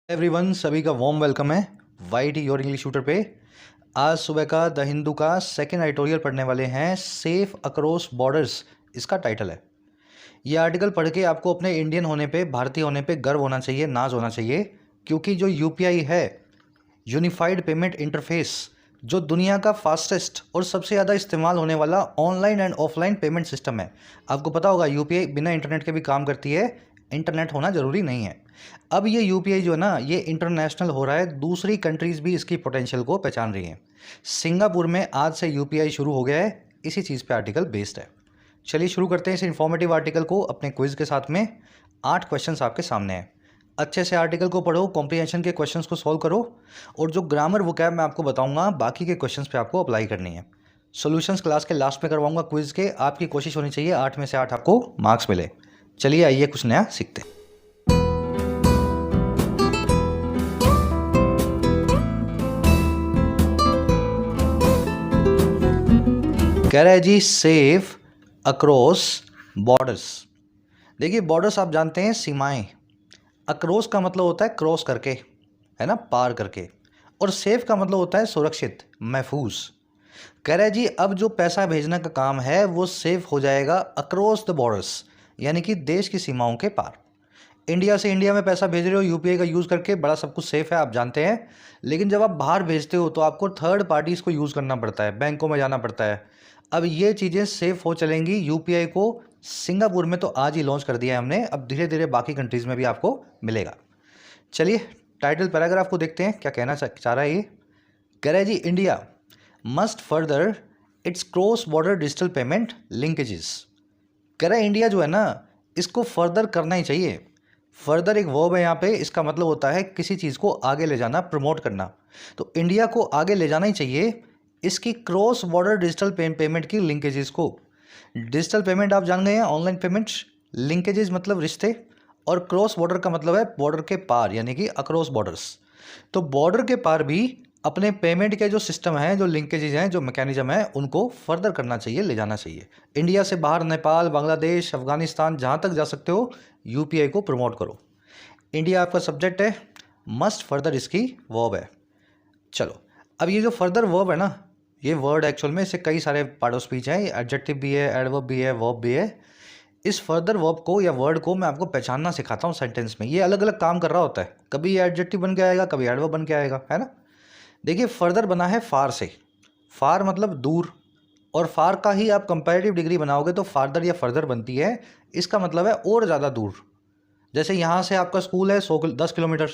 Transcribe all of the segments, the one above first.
Everyone, सभी का warm welcome है वाईटी योर इंग्लिश शूटर पे। आज सुबह का द हिंदू का सेकंड एडिटोरियल पढ़ने वाले हैं। सेफ अक्रॉस बॉर्डर्स इसका टाइटल है। ये आर्टिकल पढ़ के आपको अपने इंडियन होने पे, भारतीय होने पे गर्व होना चाहिए, नाज होना चाहिए, क्योंकि जो यूपीआई है, यूनिफाइड पेमेंट इंटरफेस, जो दुनिया का फास्टेस्ट और सबसे ज़्यादा इस्तेमाल होने वाला online and offline payment system है। आपको पता होगा यूपीआई बिना इंटरनेट के भी काम करती है, इंटरनेट होना ज़रूरी नहीं है। अब ये यूपीआई जो है ना, ये इंटरनेशनल हो रहा है, दूसरी कंट्रीज़ भी इसकी पोटेंशियल को पहचान रही हैं। सिंगापुर में आज से यूपीआई शुरू हो गया है, इसी चीज़ पे आर्टिकल बेस्ड है। चलिए शुरू करते हैं इस इन्फॉर्मेटिव आर्टिकल को अपने क्विज़ के साथ में। 8 क्वेश्चंस आपके सामने हैं। अच्छे से आर्टिकल को पढ़ो, कॉम्प्रिहेंशन के क्वेश्चंस को सॉल्व करो, और जो ग्रामर वोकैब मैं आपको बताऊंगा बाकी के क्वेश्चंस पे आपको अप्लाई करनी है। सॉल्यूशंस क्लास के लास्ट में करवाऊंगा क्विज़ के। आपकी कोशिश होनी चाहिए 8 में से 8 आपको मार्क्स मिले। चलिए आइए कुछ नया सीखते हैं। कह रहा है जी सेफ अक्रॉस बॉर्डर्स। देखिए बॉर्डर्स आप जानते हैं, सीमाएं। अक्रॉस का मतलब होता है क्रॉस करके, है ना, पार करके। और सेफ का मतलब होता है सुरक्षित, महफूज। कह रहा है जी अब जो पैसा भेजने का काम है वो सेफ हो जाएगा अक्रॉस द बॉर्डर्स, यानी कि देश की सीमाओं के पार। इंडिया से इंडिया में पैसा भेज रहे हो यूपीआई का यूज़ करके, बड़ा सब कुछ सेफ है, आप जानते हैं। लेकिन जब आप बाहर भेजते हो तो आपको थर्ड पार्टीज़ को यूज़ करना पड़ता है, बैंकों में जाना पड़ता है। अब ये चीज़ें सेफ हो चलेंगी। यूपीआई को सिंगापुर में तो आज ही लॉन्च कर दिया है हमने, अब धीरे धीरे बाकी कंट्रीज़ में भी आपको मिलेगा। चलिए टाइटल पैराग्राफ को देखते हैं, क्या कहना चाह रहा है ये। कह रहा है जी India must further its cross border digital payment linkages. कह रहा है इंडिया जो है ना, इसको फर्दर करना ही चाहिए। फर्दर एक वर्ब है यहाँ पे, इसका मतलब होता है किसी चीज़ को आगे ले जाना, प्रमोट करना। तो इंडिया को आगे ले जाना ही चाहिए इसकी क्रॉस बॉर्डर डिजिटल पेमेंट की लिंकेजेस को। डिजिटल पेमेंट आप जान गए हैं, ऑनलाइन पेमेंट्स। लिंकेजेस मतलब रिश्ते, और क्रॉस बॉर्डर का मतलब है बॉर्डर के पार, यानी कि अक्रॉस बॉर्डर्स। तो बॉर्डर के पार भी अपने पेमेंट के जो सिस्टम है, जो लिंकेजेस हैं, जो मैकेनिज्म है, उनको फर्दर करना चाहिए, ले जाना चाहिए। इंडिया से बाहर नेपाल, बांग्लादेश, अफगानिस्तान, जहाँ तक जा सकते हो यूपीआई को प्रमोट करो। इंडिया आपका सब्जेक्ट है, मस्ट फर्दर इसकी वर्ब है। चलो अब ये जो फर्दर वर्ब है ना, ये वर्ड एक्चुअल में इससे कई सारे पार्ट ऑफ स्पीच है, एडजेक्टिव भी है, एडवर्ब भी है, वर्ब भी है। इस फर्दर वर्ब को या वर्ड को मैं आपको पहचानना सिखाता हूँ सेंटेंस में। ये अलग अलग काम कर रहा होता है, कभी ये एडजेक्टिव बन के आएगा, कभी एडवर्ब बन के आएगा, है ना। देखिए फर्दर बना है फार से। फार मतलब दूर, और फार का ही आप कंपैरेटिव डिग्री बनाओगे तो फार्दर या फर्दर बनती है। इसका मतलब है और ज़्यादा दूर। जैसे यहाँ से आपका स्कूल है 10 किलोमीटर,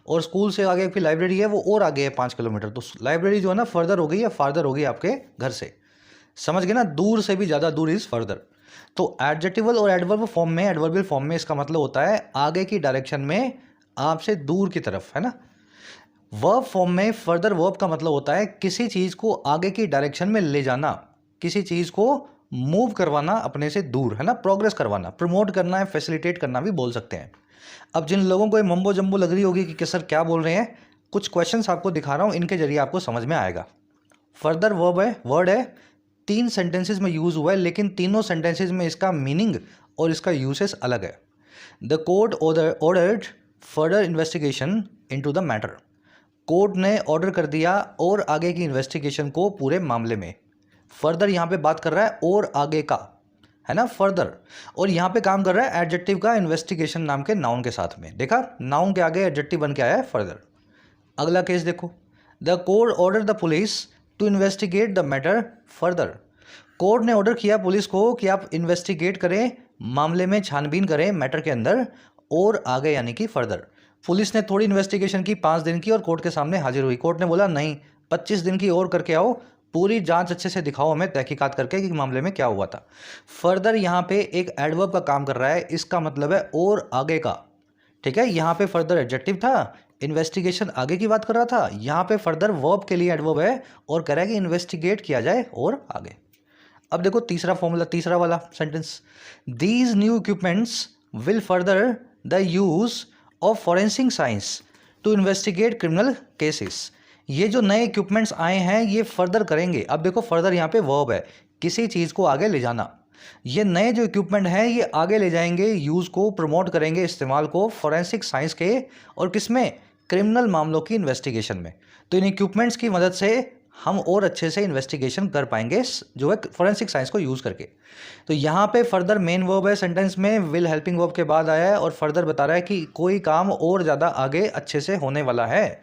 और स्कूल से आगे आपकी लाइब्रेरी है वो और आगे है 5 किलोमीटर, तो लाइब्रेरी जो है ना फर्दर हो गई या फार्दर हो गई आपके घर से। समझ गए ना, दूर से भी ज़्यादा दूर इज़ फर्दर। तो एडजेक्टिवल और एडवर्ब फॉर्म में, एडवर्बियल फॉर्म में इसका मतलब होता है आगे की डायरेक्शन में, आपसे दूर की तरफ, है ना। वर्ब फॉर्म में फर्दर वर्ब का मतलब होता है किसी चीज़ को आगे की डायरेक्शन में ले जाना, किसी चीज़ को मूव करवाना अपने से दूर, है ना, प्रोग्रेस करवाना, प्रमोट करना है, फैसिलिटेट करना भी बोल सकते हैं। अब जिन लोगों को ये मम्बो जम्बो लग रही होगी कि सर क्या बोल रहे हैं, कुछ क्वेश्चंस आपको दिखा रहा हूँ, इनके जरिए आपको समझ में आएगा। फर्दर वर्ब है, वर्ड है, 3 सेंटेंसेज में यूज़ हुआ है, लेकिन तीनों सेंटेंसेज में इसका मीनिंग और इसका यूसेज अलग है। The court ordered further investigation into the matter. Court ने ऑर्डर कर दिया और आगे की इन्वेस्टिगेशन को, पूरे मामले में। फर्दर यहाँ पे बात कर रहा है और आगे का, है ना, फर्दर। और यहाँ पे काम कर रहा है एडजेक्टिव का, इन्वेस्टिगेशन नाम के नाउन के साथ में। देखा, नाउन के आगे एडजेक्टिव बन के आया है फर्दर। अगला केस देखो, the court order the police to investigate the matter further. Court ने ऑर्डर किया पुलिस को कि आप इन्वेस्टिगेट करें, मामले में छानबीन करें, मैटर के अंदर, और आगे यानी कि फर्दर। पुलिस ने थोड़ी इन्वेस्टिगेशन की, 5 दिन की, और कोर्ट के सामने हाजिर हुई। कोर्ट ने बोला नहीं, 25 दिन की और करके आओ, पूरी जांच अच्छे से दिखाओ हमें, तहकीकात करके कि मामले में क्या हुआ था। फर्दर यहाँ पे एक एडवर्ब का काम कर रहा है, इसका मतलब है और आगे का। ठीक है, यहाँ पे फर्दर एडजेक्टिव था, इन्वेस्टिगेशन आगे की बात कर रहा था, यहाँ पे फर्दर वर्ब के लिए एडवर्ब है, और कह रहा है कि इन्वेस्टिगेट किया जाए और आगे। अब देखो तीसरा फॉर्मूला, तीसरा वाला sentence, these new equipments will further the use of forensic science to investigate criminal cases. ये जो नए इक्विपमेंट्स आए हैं ये फर्दर करेंगे। अब देखो फर्दर यहाँ पे वर्ब है, किसी चीज़ को आगे ले जाना। ये नए जो इक्विपमेंट हैं ये आगे ले जाएंगे यूज़ को, प्रमोट करेंगे इस्तेमाल को, फॉरेंसिक साइंस के, और किसमें, क्रिमिनल मामलों की इन्वेस्टिगेशन में। तो इन इक्विपमेंट्स की मदद से हम और अच्छे से इन्वेस्टिगेशन कर पाएंगे जो है फॉरेंसिक साइंस को यूज़ करके। तो यहाँ पे फर्दर मेन वर्ब है सेंटेंस में, विल हेल्पिंग वर्ब के बाद आया है और फर्दर बता रहा है कि कोई काम और ज़्यादा आगे अच्छे से होने वाला है।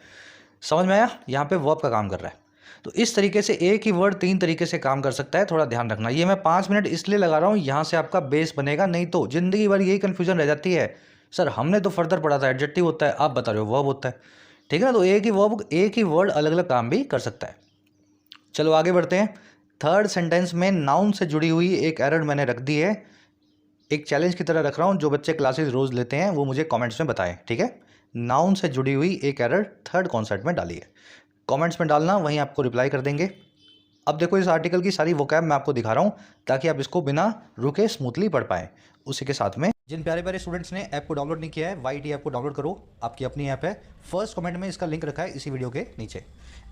समझ में आया? यहाँ पे वर्ब का काम कर रहा है। तो इस तरीके से एक ही वर्ड 3 तरीके से काम कर सकता है, थोड़ा ध्यान रखना। ये मैं 5 मिनट इसलिए लगा रहा हूँ, यहाँ से आपका बेस बनेगा, नहीं तो ज़िंदगी भर यही कन्फ्यूजन रह जाती है, सर हमने तो फर्दर पढ़ा था एडजेक्टिव होता है, आप बता रहे हो वर्ब होता है। ठीक है ना? तो एक ही वर्ड अलग अलग काम भी कर सकता है। चलो आगे बढ़ते हैं। थर्ड सेंटेंस में नाउन से जुड़ी हुई एक एरर मैंने रख दी है, एक चैलेंज की तरह रख रहा हूँ। जो बच्चे क्लासेस रोज़ लेते हैं वो मुझे कमेंट्स में बताएं, ठीक है? नाउन से जुड़ी हुई एक एरर थर्ड कॉन्सेप्ट में डाली है, कमेंट्स में डालना, वहीं आपको रिप्लाई कर देंगे। अब देखो इस आर्टिकल की सारी वोकैब मैं आपको दिखा रहा हूँ ताकि आप इसको बिना रुके स्मूथली पढ़ पाएँ। उसी के साथ में जिन प्यारे प्यारे स्टूडेंट्स ने ऐप को डाउनलोड नहीं किया है, YT ऐप को डाउनलोड करो, आपकी अपनी ऐप है। फर्स्ट कमेंट में इसका लिंक रखा है इसी वीडियो के नीचे।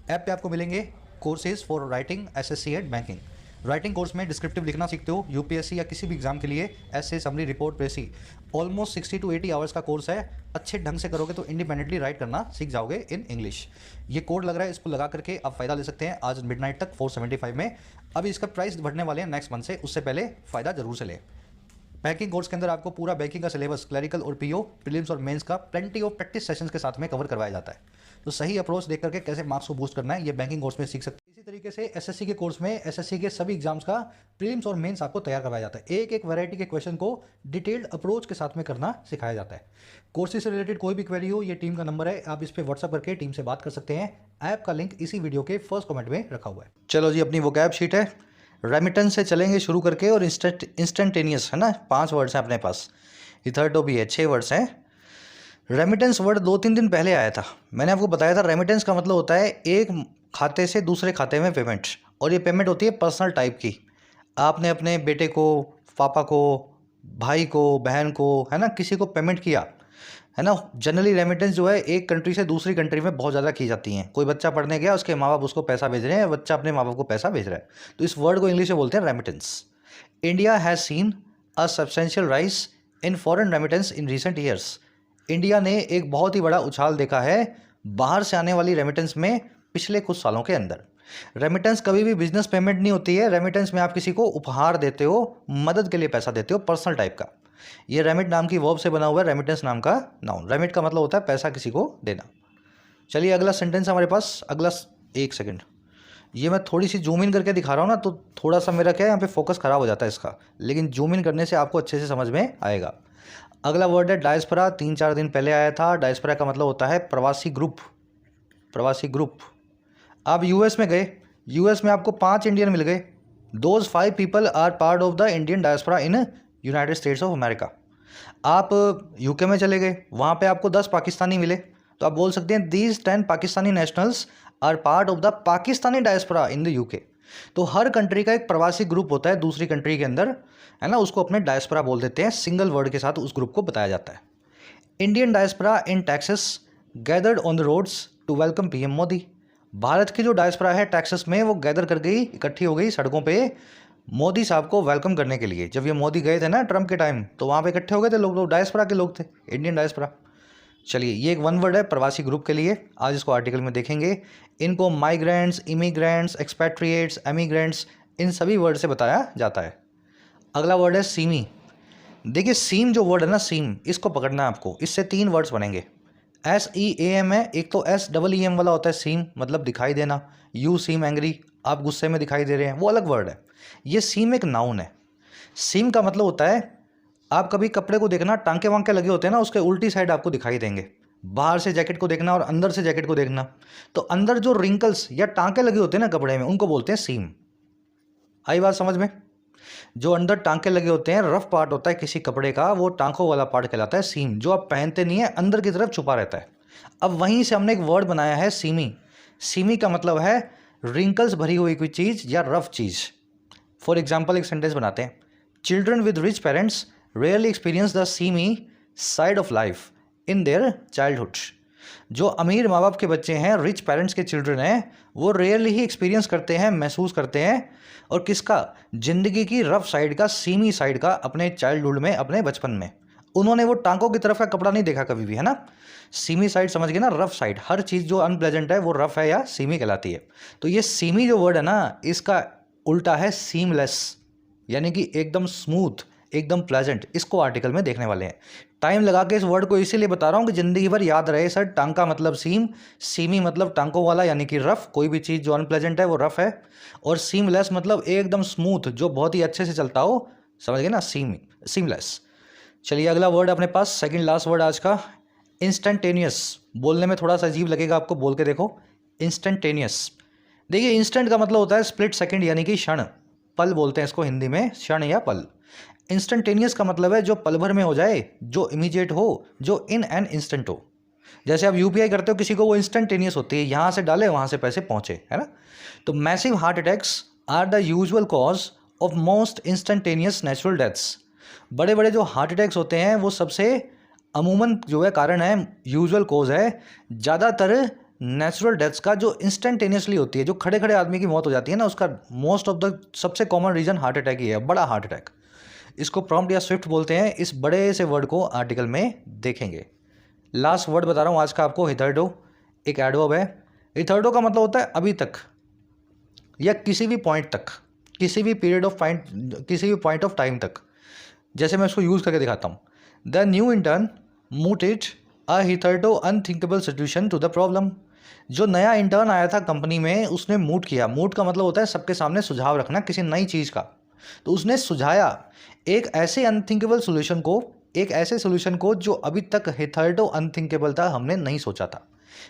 ऐप पे आपको मिलेंगे courses for writing SSC and banking. Writing course में डिस्क्रिप्टिव लिखना सीखते हो, UPSC या किसी भी एग्जाम के लिए, ऐसे summary report precis, almost 60 to 80 hours का कोर्स है। अच्छे ढंग से करोगे तो इंडिपेंडेंटली राइट करना सीख जाओगे इन इंग्लिश। ये कोड लग रहा है, इसको लगा करके आप फ़ायदा ले सकते हैं आज मिडनाइट तक 475 में। अभी इसका प्राइस बढ़ने वाले हैं नेक्स्ट मंथ से, उससे पहले फ़ायदा जरूर से लें। बैंकिंग कोर्स के अंदर आपको पूरा बैंकिंग का सिलेबस, क्लरिकल और PO, प्रीलिम्स और मेंस का प्लेंटी ऑफ प्रैक्टिस सेशंस के साथ में कवर करवाया जाता है। तो सही अप्रोच देख करके कैसे मार्क्स को बूस्ट करना है ये बैंकिंग कोर्स में सीख सकते हैं। इसी तरीके से SSC के कोर्स में SSC के सभी एग्जाम्स का प्रीलिम्स और मेंस आपको तैयार करवाया जाता है। एक एक वैरायटी के क्वेश्चन को डिटेल्ड अप्रोच के साथ में करना सिखाया जाता है। कोर्सेज से रिलेटेड कोई भी क्वेरी हो, ये टीम का नंबर है, आप इस पर व्हाट्सअप करके टीम से बात कर सकते हैं। ऐप का लिंक इसी वीडियो के फर्स्ट कमेंट में रखा हुआ है। चलो जी, अपनी वोकैब शीट है, रेमिटेंस से चलेंगे शुरू करके, और इंस्टेंटेनियस है ना, 5 वर्ड्स हैं अपने पास। इथरटो भी है, 6 वर्ड्स हैं। रेमिटेंस वर्ड 2-3 दिन पहले आया था, मैंने आपको बताया था रेमिटेंस का मतलब होता है एक खाते से दूसरे खाते में पेमेंट, और ये पेमेंट होती है पर्सनल टाइप की। आपने अपने बेटे को, पापा को, भाई को, बहन को, है ना, किसी को पेमेंट किया, है ना। जनरली रेमिटेंस जो है एक कंट्री से दूसरी कंट्री में बहुत ज़्यादा की जाती हैं। कोई बच्चा पढ़ने गया, उसके माँ बाप उसको पैसा भेज रहे हैं, बच्चा अपने माँ बाप को पैसा भेज रहा है, तो इस वर्ड को इंग्लिश में बोलते हैं remittance. India has seen a substantial rise in foreign remittance in recent years. India ने एक बहुत ही बड़ा उछाल देखा है बाहर से आने वाली रेमिटेंस में पिछले कुछ सालों के अंदर। रेमिटेंस कभी भी बिजनेस पेमेंट नहीं होती है। रेमिटेंस में आप किसी को उपहार देते हो, मदद के लिए पैसा देते हो, पर्सनल टाइप का। ये रेमिट नाम की वर्ब से बना हुआ है, रेमिटेंस नाम का नाउन। रेमिट का मतलब होता है पैसा किसी को देना। चलिए अगला सेंटेंस हमारे पास, अगला, एक सेकेंड, ये मैं थोड़ी सी जूम इन करके दिखा रहा हूँ ना, तो थोड़ा सा मेरा क्या है यहाँ पे फोकस ख़राब हो जाता है इसका, लेकिन जूम इन करने से आपको अच्छे से समझ में आएगा। अगला वर्ड है डायस्पोरा। 3-4 दिन पहले आया था। डायस्पोरा का मतलब होता है प्रवासी ग्रुप। प्रवासी ग्रुप। आप US में गए, US में आपको 5 इंडियन मिल गए। Those 5 people are part of the Indian diaspora in United States of America. आप UK में चले गए, वहाँ पे आपको 10 पाकिस्तानी मिले, तो आप बोल सकते हैं these 10 Pakistani nationals are part of the Pakistani diaspora in the UK। तो हर कंट्री का एक प्रवासी ग्रुप होता है दूसरी कंट्री के अंदर, है ना, उसको अपने डायस्पोरा बोल देते हैं। सिंगल वर्ड के साथ उस ग्रुप को बताया जाता है। Indian diaspora in Texas gathered on the roads to welcome PM Modi. Bharat की जो डायस्पोरा है टेक्सास में, वो गैदर कर गई, इकट्ठी हो गई सड़कों पे मोदी साहब को वेलकम करने के लिए। जब ये मोदी गए थे ना ट्रम्प के टाइम, तो वहाँ पे इकट्ठे हो गए थे लोग डायस्पोरा के लोग थे, इंडियन डायस्पोरा। चलिए, ये एक वन वर्ड है प्रवासी ग्रुप के लिए, आज इसको आर्टिकल में देखेंगे। इनको माइग्रेंट्स, इमिग्रेंट्स, एक्सपैट्रिएट्स, एमिग्रेंट्स, इन सभी वर्ड से बताया जाता है। अगला वर्ड है सीमी। देखिए सीम जो वर्ड है ना, सीम, इसको पकड़ना है आपको। इससे 3 वर्ड्स बनेंगे। SEAM है, एक तो SEEM वाला होता है सीम, मतलब दिखाई देना। यू सीम एंग्री, आप गुस्से में दिखाई दे रहे हैं, वो अलग वर्ड है। ये सीम एक नाउन है। सीम का मतलब होता है, आप कभी कपड़े को देखना, टांके वांके लगे होते हैं ना, उसके उल्टी साइड आपको दिखाई देंगे। बाहर से जैकेट को देखना और अंदर से जैकेट को देखना, तो अंदर जो रिंकल्स या टांके लगे होते हैं ना कपड़े में, उनको बोलते हैं सीम। आई बात समझ में? जो अंदर टांके लगे होते हैं, रफ पार्ट होता है किसी कपड़े का, वो टांकों वाला पार्ट कहलाता है सीम। जो आप पहनते नहीं है, अंदर की तरफ छुपा रहता है। अब वहीं से हमने एक वर्ड बनाया है सीमी। सीमी का मतलब है रिंकल्स भरी हुई कोई चीज़ या रफ चीज़। फॉर एग्जाम्पल एक सेंटेंस बनाते हैं, children with rich parents rarely experience the semi side of life in their childhood. जो अमीर माँ बाप के बच्चे हैं, रिच पेरेंट्स के चिल्ड्रन हैं, वो रेयरली ही एक्सपीरियंस करते हैं, महसूस करते हैं, और किसका, ज़िंदगी की रफ साइड का, सीमी साइड का, अपने चाइल्डहुड में, अपने बचपन में। उन्होंने वो टांकों की तरफ का कपड़ा नहीं देखा कभी भी, है ना। सीमी साइड समझ गए ना, रफ साइड। हर चीज़ जो अनप्लेजेंट है वो रफ है या सीमी कहलाती है। तो ये सीमी जो वर्ड है ना, इसका उल्टा है सीमलेस, यानी कि एकदम स्मूथ, एकदम प्लेजेंट। इसको आर्टिकल में देखने वाले हैं। टाइम लगा के इस वर्ड को इसीलिए बता रहा हूँ कि ज़िंदगी भर याद रहे सर। टांका मतलब सीम, सीमी मतलब टांकों वाला यानी कि रफ, कोई भी चीज़ जो अनप्लेजेंट है वो रफ है। और सीमलेस मतलब एकदम स्मूथ, जो बहुत ही अच्छे से चलता हो, समझ गए ना, सीमलेस। चलिए अगला वर्ड अपने पास, सेकंड लास्ट वर्ड आज का, इंस्टेंटेनियस। बोलने में थोड़ा सा अजीब लगेगा आपको, बोल के देखो, इंस्टेंटेनियस। देखिए इंस्टेंट का मतलब होता है स्प्लिट सेकंड, यानी कि क्षण, पल बोलते हैं इसको हिंदी में, क्षण या पल। इंस्टेंटेनियस का मतलब है जो पल भर में हो जाए, जो इमीडिएट हो, जो इन एन इंस्टेंट हो। जैसे आप यूपीआई करते हो किसी को, वो इंस्टेंटेनियस होती है, यहाँ से डाले वहाँ से पैसे पहुँचे, है ना। तो massive heart attacks are the usual cause of most instantaneous natural deaths. बड़े बड़े जो हार्ट अटैक्स होते हैं वो सबसे अमूमन जो है कारण है, यूजुअल कॉज है ज़्यादातर नेचुरल डेथ्स का, जो इंस्टेंटेनियसली होती है, जो खड़े खड़े आदमी की मौत हो जाती है ना, उसका मोस्ट ऑफ द सबसे कॉमन रीज़न हार्ट अटैक ही है, बड़ा हार्ट अटैक। इसको प्रॉम्प्ट या स्विफ्ट बोलते हैं। इस बड़े से वर्ड को आर्टिकल में देखेंगे। लास्ट वर्ड बता रहा हूँ आज का आपको, हिथर्डो। एक एडवर्ब है। हिथर्डो का मतलब होता है अभी तक या किसी भी पॉइंट तक, किसी भी पॉइंट ऑफ टाइम तक। जैसे मैं इसको यूज़ करके दिखाता हूँ। The new intern mooted a hitherto unthinkable solution to the problem। जो नया इंटर्न आया था कंपनी में, उसने मूट किया। मूट का मतलब होता है सबके सामने सुझाव रखना किसी नई चीज़ का। तो उसने सुझाया एक ऐसे अनथिंकेबल सोल्यूशन को, एक ऐसे सोल्यूशन को जो अभी तक हिथर्टो अनथिंकेबल था, हमने नहीं सोचा था,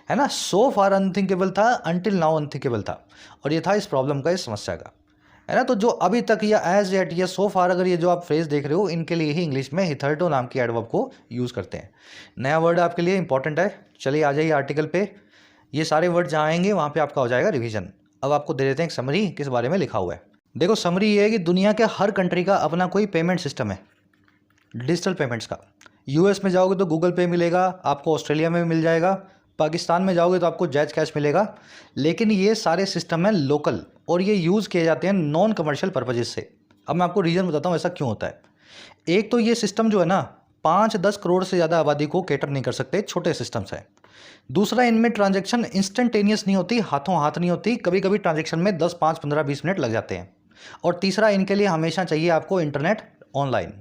है ना। सो फार अनथिंकेबल था, अनटिल नाउ अनथिंकेबल था। और ये था इस प्रॉब्लम का, इस समस्या का, है ना। तो जो अभी तक या एज येट या सो फार, अगर ये जो आप फ्रेज देख रहे हो, इनके लिए ही इंग्लिश में हिथर्टो नाम की एडवर्ब को यूज़ करते हैं। नया वर्ड आपके लिए इंपॉर्टेंट है। चलिए आ जाइए आर्टिकल पे। ये सारे वर्ड जहाँ आएंगे वहाँ पे आपका हो जाएगा रिवीजन। अब आपको दे देते हैं एक समरी, किस बारे में लिखा हुआ है। देखो समरी ये है कि दुनिया के हर कंट्री का अपना कोई पेमेंट सिस्टम है, डिजिटल पेमेंट्स का। यूएस में जाओगे तो गूगल पे मिलेगा आपको, ऑस्ट्रेलिया में भी मिल जाएगा, पाकिस्तान में जाओगे तो आपको जैज कैश मिलेगा। लेकिन ये सारे सिस्टम हैं लोकल, और ये यूज़ किए जाते हैं नॉन कमर्शियल पर्पजेज से। अब मैं आपको रीज़न बताता हूँ ऐसा क्यों होता है। एक तो ये सिस्टम जो है ना, 5-10 करोड़ से ज़्यादा आबादी को कैटर नहीं कर सकते, छोटे सिस्टम्स हैं। दूसरा, इनमें ट्रांजैक्शन इंस्टेंटेनियस नहीं होती, हाथों हाथ नहीं होती, कभी कभी ट्रांजैक्शन में 10, 5, 15, 20 मिनट लग जाते हैं। और तीसरा, इनके लिए हमेशा चाहिए आपको इंटरनेट ऑनलाइन।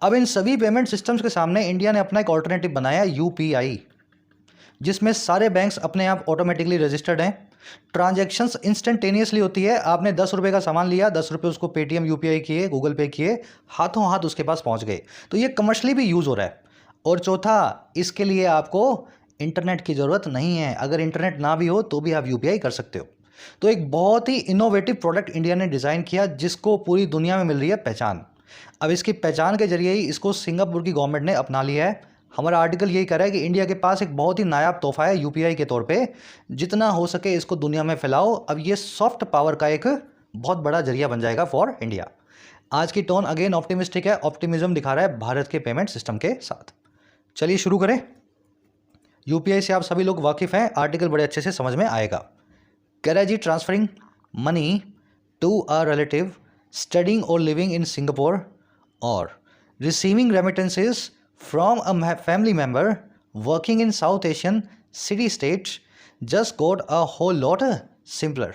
अब इन सभी पेमेंट सिस्टम्स के सामने इंडिया ने अपना एक ऑल्टरनेटिव बनाया, यूपीआई, जिसमें सारे बैंक्स अपने आप ऑटोमेटिकली रजिस्टर्ड हैं। ट्रांजैक्शंस इंस्टेंटेनियसली होती है। आपने 10 रुपये का सामान लिया, 10 रुपये उसको पेटीएम यूपीआई किए, गूगल पे किए, हाथों हाथ उसके पास पहुंच गए। तो ये कमर्शियली भी यूज़ हो रहा है। और चौथा, इसके लिए आपको इंटरनेट की ज़रूरत नहीं है। अगर इंटरनेट ना भी हो तो भी आप यूपीआई कर सकते हो। तो एक बहुत ही इनोवेटिव प्रोडक्ट इंडिया ने डिज़ाइन किया, जिसको पूरी दुनिया में मिल रही है पहचान। अब इसकी पहचान के जरिए ही इसको सिंगापुर की गवर्नमेंट ने अपना लिया है। हमारा आर्टिकल यही कह रहा है कि इंडिया के पास एक बहुत ही नायाब तोहफा है यूपीआई के तौर पे। जितना हो सके इसको दुनिया में फैलाओ। अब ये सॉफ्ट पावर का एक बहुत बड़ा जरिया बन जाएगा फॉर इंडिया। आज की टोन अगेन ऑप्टिमिस्टिक है, ऑप्टिमिज्म दिखा रहा है भारत के पेमेंट सिस्टम के साथ। चलिए शुरू करें। यूपीआई से आप सभी लोग वाकिफ़ हैं, आर्टिकल बड़े अच्छे से समझ में आएगा। कह रहा है जी, transferring money to a relative studying और लिविंग इन सिंगापुर और receiving remittances from a family member working in South Asian city states just got a whole lot simpler।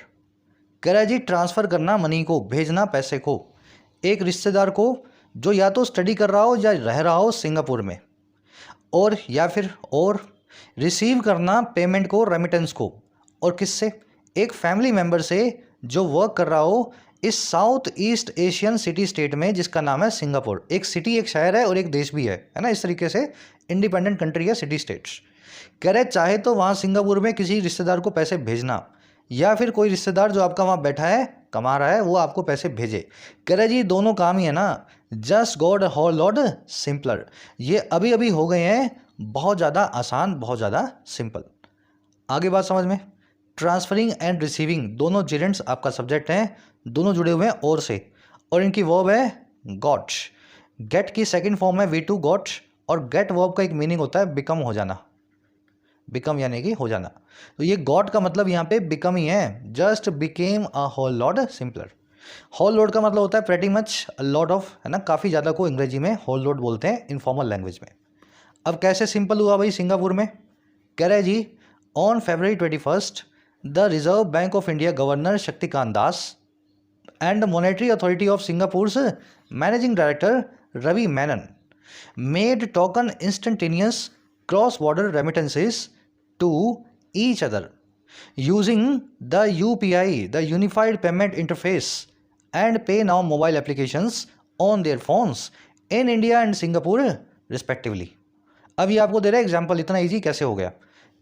कह रहा है जी, ट्रांसफ़र करना मनी को, भेजना पैसे को एक रिश्तेदार को जो या तो स्टडी कर रहा हो या रह रहा हो सिंगापुर में, और या फिर और रिसीव करना पेमेंट को, रेमिटेंस को, और किससे, एक फैमिली मेम्बर से जो वर्क कर रहा हो इस south east Asian city state में, जिसका नाम है सिंगापुर। एक सिटी, एक शहर है और एक देश भी है ना। इस तरीके से इंडिपेंडेंट कंट्री है सिटी स्टेट्स। कह रहे चाहे तो वहाँ सिंगापुर में किसी रिश्तेदार को पैसे भेजना, या फिर कोई रिश्तेदार जो आपका वहाँ बैठा है, कमा रहा है, वो आपको पैसे भेजे। कह रहे जी दोनों काम ही है ना, just got a whole lot simpler. ये अभी अभी हो गए हैं बहुत ज़्यादा आसान, बहुत ज़्यादा सिंपल। आगे बात समझ में। ट्रांसफरिंग एंड रिसीविंग दोनों जेरेंट्स आपका सब्जेक्ट हैं, दोनों जुड़े हुए हैं और से, और इनकी वर्ब है गॉट। गेट की सेकंड फॉर्म है V2 गॉट, और गेट वर्ब का एक मीनिंग होता है बिकम, हो जाना, बिकम यानी कि हो जाना। तो ये गॉट का मतलब यहाँ पे बिकम ही है, just became a whole lot simpler. Whole load का मतलब होता है प्रेटी मच लॉट ऑफ, है ना, काफ़ी ज़्यादा को अंग्रेजी में होल लोड बोलते हैं इनफॉर्मल लैंग्वेज में। अब कैसे सिंपल हुआ भाई सिंगापुर में, कह रहे जी on February 21 the Reserve Bank of India governor Shaktikanta Das and monetary authority of सिंगापुर's managing director Ravi Menon made token instantaneous cross border remittances to each other using the UPI, the Unified Payment Interface, and Pay Now mobile applications on their phones in India and Singapore respectively। अब ये आपको दे रहा है example, इतना easy कैसे हो गया।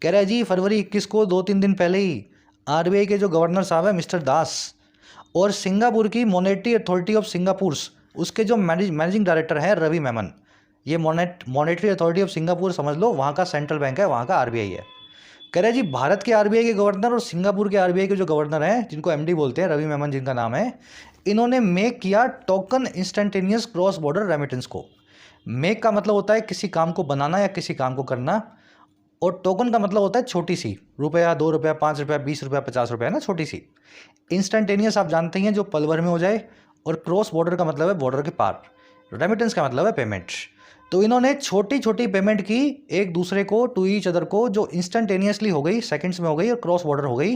कह रहा है जी फरवरी 21 को 2-3 दिन पहले ही आरबीआई के जो गवर्नर साहब है मिस्टर दास और सिंगापुर की मॉनेटरी अथॉरिटी ऑफ सिंगापुर उसके जो मैनेजिंग डायरेक्टर हैं रवि मेमन, ये मॉनेटरी अथॉरिटी ऑफ सिंगापुर समझ लो वहाँ का सेंट्रल बैंक है, वहाँ का आरबीआई है। कह रहे जी भारत के आरबीआई के गवर्नर और सिंगापुर के आरबीआई के जो गवर्नर हैं जिनको एमडी बोलते हैं, रवि मेमन जिनका नाम है, इन्होंने मेक किया token instantaneous cross border remittance को। मेक का मतलब होता है किसी काम को बनाना या किसी काम को करना, और टोकन का मतलब होता है छोटी सी, रुपया, 2 रुपया, 5 रुपया, 20 रुपया, 50 रुपया, ना, छोटी सी। इंस्टेंटेनियस आप जानते हैं जो पल भर में हो जाए, और क्रॉस बॉर्डर का मतलब है बॉर्डर के पार, रेमिटेंस का मतलब है पेमेंट। तो इन्होंने छोटी छोटी पेमेंट की एक दूसरे को, टू ईच अदर को, जो इंस्टेंटेनियसली हो गई, सेकंड्स में हो गई और क्रॉस बॉर्डर हो गई।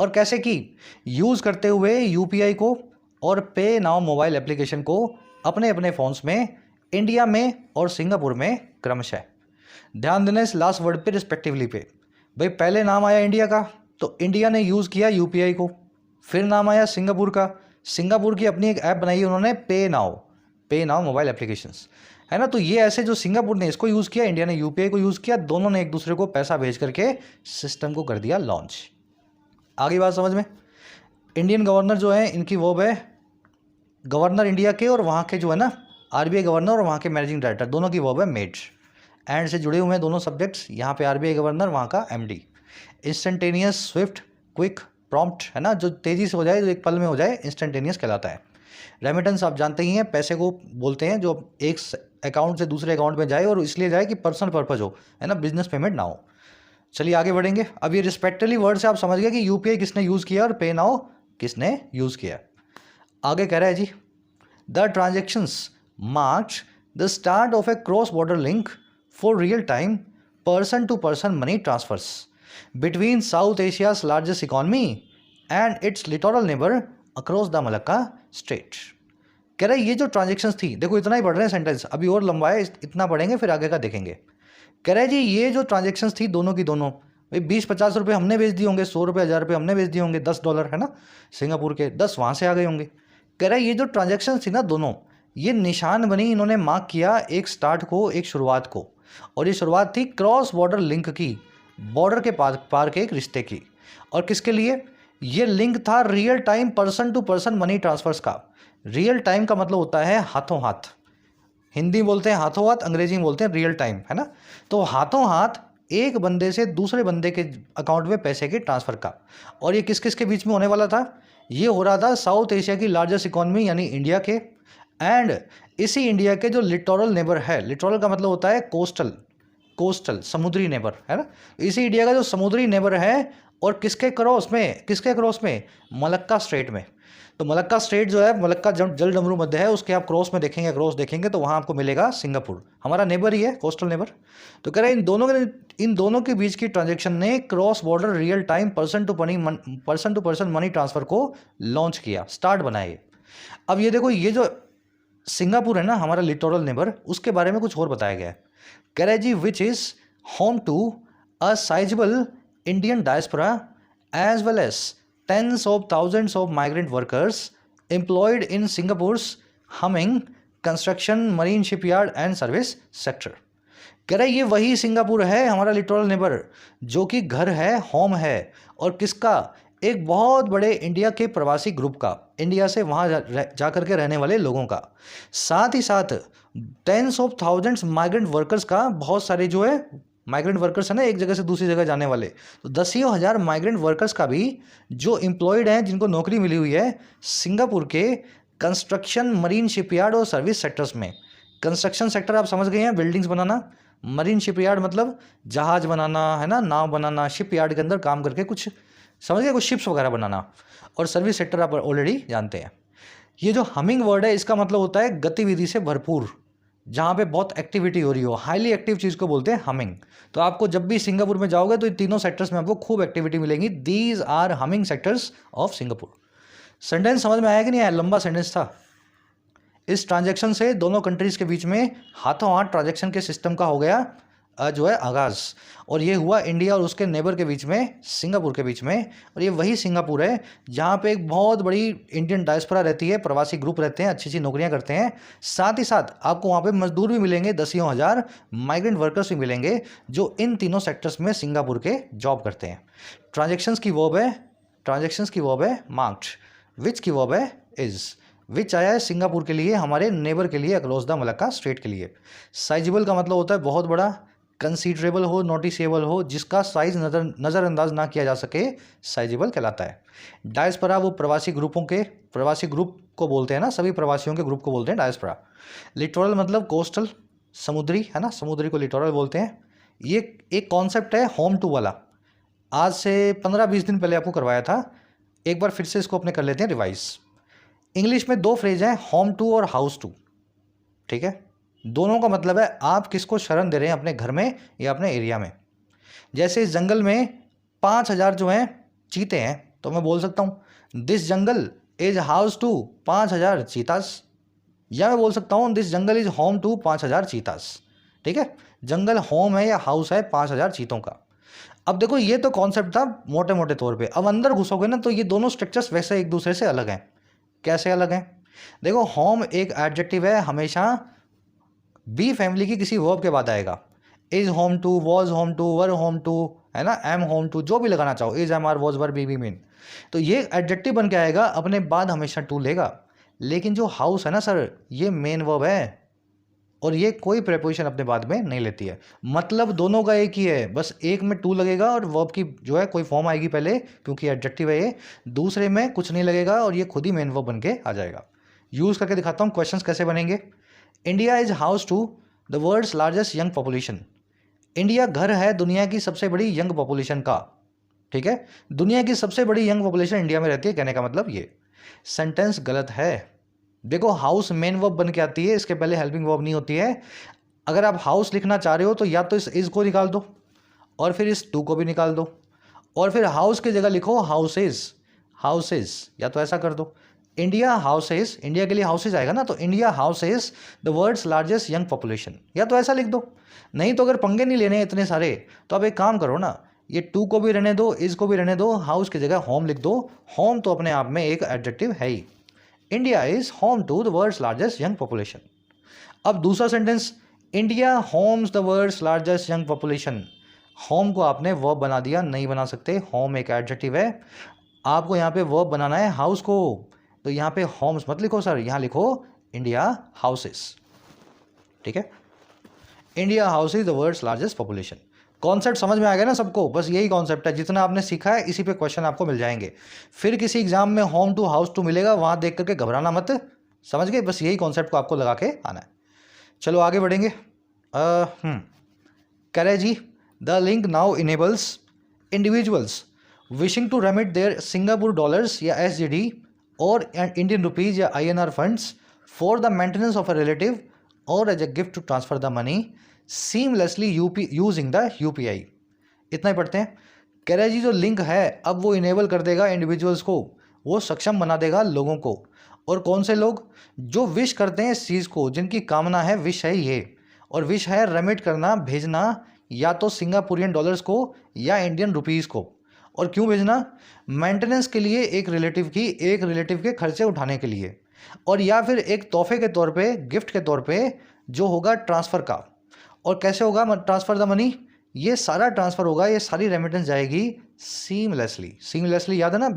और कैसे की, यूज़ करते हुए यूपीआई को और पे नाउ मोबाइल एप्लीकेशन को अपने अपने फ़ोन्स में, इंडिया में और सिंगापुर में क्रमशः। ध्यान देना इस लास्ट वर्ड पे रिस्पेक्टिवली पे। भाई पहले नाम आया इंडिया का, तो इंडिया ने यूज़ किया यूपीआई को, फिर नाम आया सिंगापुर का, सिंगापुर की अपनी एक ऐप बनाई उन्होंने पे नाउ मोबाइल एप्लीकेशंस, है ना। तो ये ऐसे जो सिंगापुर ने इसको यूज़ किया, इंडिया ने यूपीआई को यूज़ किया, दोनों ने एक दूसरे को पैसा भेज करके सिस्टम को कर दिया लॉन्च। आगे बात समझ में। इंडियन गवर्नर जो है इनकी वो है गवर्नर इंडिया के, और वहाँ के जो है ना आरबीआई गवर्नर और वहाँ के मैनेजिंग डायरेक्टर, दोनों की वो है मेड, एंड से जुड़े हुए हैं दोनों सब्जेक्ट्स। यहाँ पे आरबीआई गवर्नर, वहाँ का MD. Instantaneous, Swift, quick, prompt, है ना, जो तेज़ी से हो जाए, जो एक पल में हो जाए, इंस्टेंटेनियस कहलाता है। रेमिटेंस आप जानते ही हैं, पैसे को बोलते हैं जो एक अकाउंट से दूसरे अकाउंट में जाए, और इसलिए जाए कि पर्सनल पर्पज़ हो, है ना, बिजनेस पेमेंट ना हो। चलिए आगे बढ़ेंगे। अब ये रिस्पेक्टिवली वर्ड से आप समझ गए कि यूपीआई किसने यूज़ किया और पे नाउ किसने यूज़ किया। आगे कह रहा है जी the transactions marked the start of a cross border link for real time person to person money transfers between South Asia's largest economy and its littoral neighbour across the Malacca Strait. कह रहे ये जो transactions थी, देखो इतना ही पढ़ रहे हैं सेंटेंस, अभी और लंबा है, इतना पढ़ेंगे फिर आगे का देखेंगे। कह रहे जी ये जो ट्रांजेक्शन्स थी दोनों की दोनों, भाई 20-50 रुपये हमने भेज दिए होंगे, 100 रुपये, 1000 रुपये हमने भेज दिए होंगे, $10, है ना, सिंगापुर के 10 वहाँ से आ गए होंगे। कह रहे ये जो ट्रांजेक्शन्स थी ना दोनों, ये निशान बनी, इन्होंने मार्क किया एक स्टार्ट को, एक शुरुआत को, और ये शुरुआत थी क्रॉस बॉर्डर लिंक की, बॉर्डर के पार के एक रिश्ते की। और किसके लिए ये लिंक था? Real time person to person money transfers का। रियल टाइम का मतलब होता है हाथों हाथ, हिंदी बोलते हैं हाथों हाथ, अंग्रेजी में बोलते हैं रियल टाइम, है ना। तो हाथों हाथ एक बंदे से दूसरे बंदे के अकाउंट में पैसे के ट्रांसफ़र का। और ये किस किस के बीच में होने वाला था? ये हो रहा था साउथ एशिया की लार्जेस्ट इकॉनमी यानी इंडिया के, एंड इसी इंडिया के जो लिटोरल नेबर है, लिटोरल का मतलब होता है कोस्टल समुद्री नेबर, है ना। इसी इंडिया का जो समुद्री नेबर है, और किसके क्रॉस में मलक्का स्ट्रेट में। तो मलक्का स्ट्रेट जो है, मलक्का जल डमरू मध्य है, उसके आप क्रॉस देखेंगे तो वहाँ आपको मिलेगा सिंगापुर, हमारा नेबर ही है, कोस्टल नेबर। तो कह रहे हैं इन दोनों के बीच की ट्रांजैक्शन ने cross border real time person to person money transfer को लॉन्च किया, स्टार्ट बनाए। अब ये देखो, ये जो सिंगापुर है ना हमारा लिटोरल नेबर, उसके बारे में कुछ और बताया गया है। कह रहे जी which is home to a sizeable Indian diaspora as well as tens of thousands of migrant workers employed in Singapore's humming construction, marine shipyard and service sector। कह रहे ये वही सिंगापुर है हमारा लिटोरल नेबर, जो कि घर है, होम है, और किसका? एक बहुत बड़े इंडिया के प्रवासी ग्रुप का, इंडिया से वहाँ जा कर के रहने वाले लोगों का, साथ ही साथ tens of thousands migrant workers का, बहुत सारे जो है माइग्रेंट वर्कर्स है ना, एक जगह से दूसरी जगह जाने वाले, तो 10,000 माइग्रेंट वर्कर्स का भी जो एम्प्लॉयड हैं, जिनको नौकरी मिली हुई है सिंगापुर के कंस्ट्रक्शन, मरीन शिपयार्ड और सर्विस सेक्टर्स में। कंस्ट्रक्शन सेक्टर आप समझ गए हैं, बिल्डिंग्स बनाना। मरीन शिपयार्ड मतलब जहाज बनाना, है ना, नाव बनाना, शिपयार्ड के अंदर काम करके कुछ समझ गए, कुछ शिप्स वगैरह बनाना। और सर्विस सेक्टर आप ऑलरेडी जानते हैं। ये जो हमिंग वर्ड है इसका मतलब होता है गतिविधि से भरपूर, जहाँ पे बहुत एक्टिविटी हो रही हो, हाईली एक्टिव चीज़ को बोलते हैं हमिंग। तो आपको जब भी सिंगापुर में जाओगे तो इन तीनों सेक्टर्स में आपको खूब एक्टिविटी मिलेंगी। These are humming sectors of Singapore. Sentence समझ में आया कि नहीं आया? लंबा सेंटेंस था। इस ट्रांजैक्शन से दोनों कंट्रीज के बीच में हाथों हाथ ट्रांजैक्शन के सिस्टम का हो गया जो है आगाज़। और ये हुआ इंडिया और उसके नेबर के बीच में, सिंगापुर के बीच में। और ये वही सिंगापुर है जहाँ पे एक बहुत बड़ी इंडियन डायस्पोरा रहती है, प्रवासी ग्रुप रहते हैं, अच्छी अच्छी नौकरियाँ करते हैं। साथ ही साथ आपको वहाँ पे मजदूर भी मिलेंगे, दसियों हज़ार माइग्रेंट वर्कर्स भी मिलेंगे जो इन तीनों सेक्टर्स में सिंगापुर के जॉब करते हैं। ट्रांजेक्शन्स की वर्ब है मार्क्ड, विच की वर्ब है इज़। विच आया है सिंगापुर के लिए, हमारे नेबर के लिए, अक्रॉस द मलक्का स्ट्रेट के लिए। साइजेबल का मतलब होता है बहुत बड़ा, कंसीडरेबल हो, नोटिसेबल हो, जिसका साइज नज़रअंदाज ना किया जा सके, साइजेबल कहलाता है। डायस्पोरा वो प्रवासी ग्रुप को बोलते हैं ना, सभी प्रवासियों के ग्रुप को बोलते हैं डायस्पोरा। लिटोरल मतलब कोस्टल, समुद्री, है ना, समुद्री को लिटोरल बोलते हैं। ये एक कॉन्सेप्ट है होम टू वाला, आज से 15-20 दिन पहले आपको करवाया था, एक बार फिर से इसको अपने कर लेते हैं रिवाइज। इंग्लिश में दो फ्रेज हैं, होम टू और हाउस टू, ठीक है। दोनों का मतलब है आप किसको शरण दे रहे हैं, अपने घर में या अपने एरिया में। जैसे इस जंगल में 5,000 जो हैं चीते हैं, तो मैं बोल सकता हूँ this jungle is house to 5,000 cheetahs, या मैं बोल सकता हूँ this jungle is home to 5,000 cheetahs, ठीक है। जंगल होम है या हाउस है 5,000 चीतों का। अब देखो ये तो कॉन्सेप्ट था मोटे मोटे तौर पे, अब अंदर घुसोगे ना तो ये दोनों स्ट्रक्चर्स वैसे एक दूसरे से अलग हैं। कैसे अलग हैं? देखो होम एक एडजेक्टिव है, हमेशा बी फैमिली की किसी वर्ब के बाद आएगा। Is home to, was home to, were home to, है ना, एम होम टू, जो भी लगाना चाहो, is am are was were be be mean, तो ये एडजेक्टिव बन के आएगा, अपने बाद हमेशा टू लेगा। लेकिन जो हाउस है ना सर, ये मेन वर्ब है और ये कोई प्रेपोजिशन अपने बाद में नहीं लेती है। मतलब दोनों का एक ही है, बस एक में टू लगेगा और वर्ब की जो है कोई फॉर्म आएगी पहले, क्योंकि एडजेक्टिव है ये। दूसरे में कुछ नहीं लगेगा और ये खुद ही मेन वर्ब बन के आ जाएगा। यूज़ करके दिखाता हूँ क्वेश्चंस कैसे बनेंगे। India is house to the world's largest young population. India घर है दुनिया की सबसे बड़ी यंग पॉपुलेशन का, ठीक है। दुनिया की सबसे बड़ी यंग पॉपुलेशन इंडिया में रहती है, कहने का मतलब ये। सेंटेंस गलत है। देखो हाउस मेन वर्ब बन के आती है, इसके पहले हेल्पिंग वर्ब नहीं होती है। अगर आप हाउस लिखना चाह रहे हो तो या तो इस इज को निकाल दो और फिर इस टू को भी निकाल दो और फिर हाउस की जगह लिखो हाउसेज, या तो ऐसा कर दो इंडिया हाउसेज, इंडिया के लिए हाउसेज आएगा ना, तो India houses the world's largest young population, या तो ऐसा लिख दो। नहीं तो अगर पंगे नहीं लेने इतने सारे तो आप एक काम करो ना, ये टू को भी रहने दो, इज को भी रहने दो, हाउस की जगह होम लिख दो। होम तो अपने आप में एक एडजेक्टिव है ही। India is home to the world's largest young population. अब दूसरा sentence, India homes the world's largest young population. Home को आपने वर्ब बना दिया, नहीं बना सकते, होम एक एडजेक्टिव है। आपको यहाँ पे वर्ब बनाना है हाउस को, तो यहाँ पे होम्स मत लिखो सर, यहाँ लिखो इंडिया हाउसेस, ठीक है। India house is the world's largest population. Concept समझ में आ गया ना सबको? बस यही कॉन्सेप्ट है, जितना आपने सीखा है इसी पे क्वेश्चन आपको मिल जाएंगे। फिर किसी एग्जाम में होम टू हाउस टू मिलेगा, वहाँ देख करके घबराना मत, समझ गए? बस यही कॉन्सेप्ट को आपको लगा के आना है। चलो आगे बढ़ेंगे। करे जी, the link now enables individuals wishing to remit their Singapore dollars या SGD और इंडियन रुपीज़ या INR funds for the maintenance of a relative और as a gift to transfer the money seamlessly using the UPI। इतना ही पढ़ते हैं। कह रहे जी जो लिंक है अब वो इनेबल कर देगा इंडिविजुअल्स को, वो सक्षम बना देगा लोगों को। और कौन से लोग? जो विश करते हैं इस चीज़ को, जिनकी कामना है, विश है ये, और विश है रेमिट करना, भेजना, या तो सिंगापुरियन डॉलर्स को या इंडियन रुपीज़ को। और क्यों भेजना? मेंटेनेंस के लिए, एक रिलेटिव के खर्चे उठाने के लिए, और या फिर एक तोहफे के तौर पे, गिफ्ट के तौर पे जो होगा ट्रांसफ़र का। और कैसे होगा ट्रांसफ़र द मनी? ये सारा ट्रांसफ़र होगा, ये सारी रेमिटेंस जाएगी सीमलेसली, याद है ना,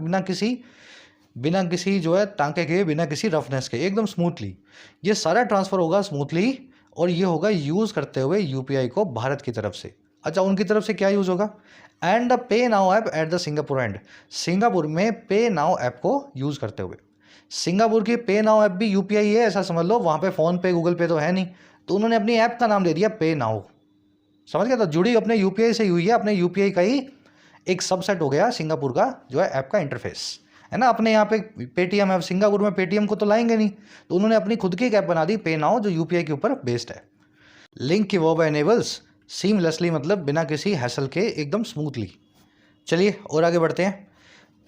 बिना किसी जो है टांके के, बिना किसी रफनेस के, एकदम स्मूथली ये सारा ट्रांसफ़र होगा स्मूथली। और ये होगा यूज़ करते हुए UPI को भारत की तरफ से। अच्छा, उनकी तरफ से क्या यूज़ होगा? And the pay now app at the Singapore and. Singapore में पे नाउ ऐप को यूज़ करते हुए, सिंगापुर की पे नाउ ऐप भी UPI है, ऐसा समझ लो। वहाँ पे फ़ोन पे, गूगल पे तो है नहीं, तो उन्होंने अपनी ऐप का नाम दे दिया पे नाउ, समझ गया? तो जुड़ी अपने UPI से हुई है, अपने UPI का ही एक सबसेट हो गया सिंगापुर का जो है ऐप का इंटरफेस। है ना। अपने यहाँ पे पेटीएम है, सिंगापुर में पेटीएम को तो लाएंगे नहीं, तो उन्होंने अपनी खुद की एक ऐप बना दी पे नाउ, जो यूपीआई के ऊपर बेस्ड है। लिंक की वर्ब एनेबल्स सीमलेसली, मतलब बिना किसी हैसल के, एकदम स्मूथली। चलिए और आगे बढ़ते हैं।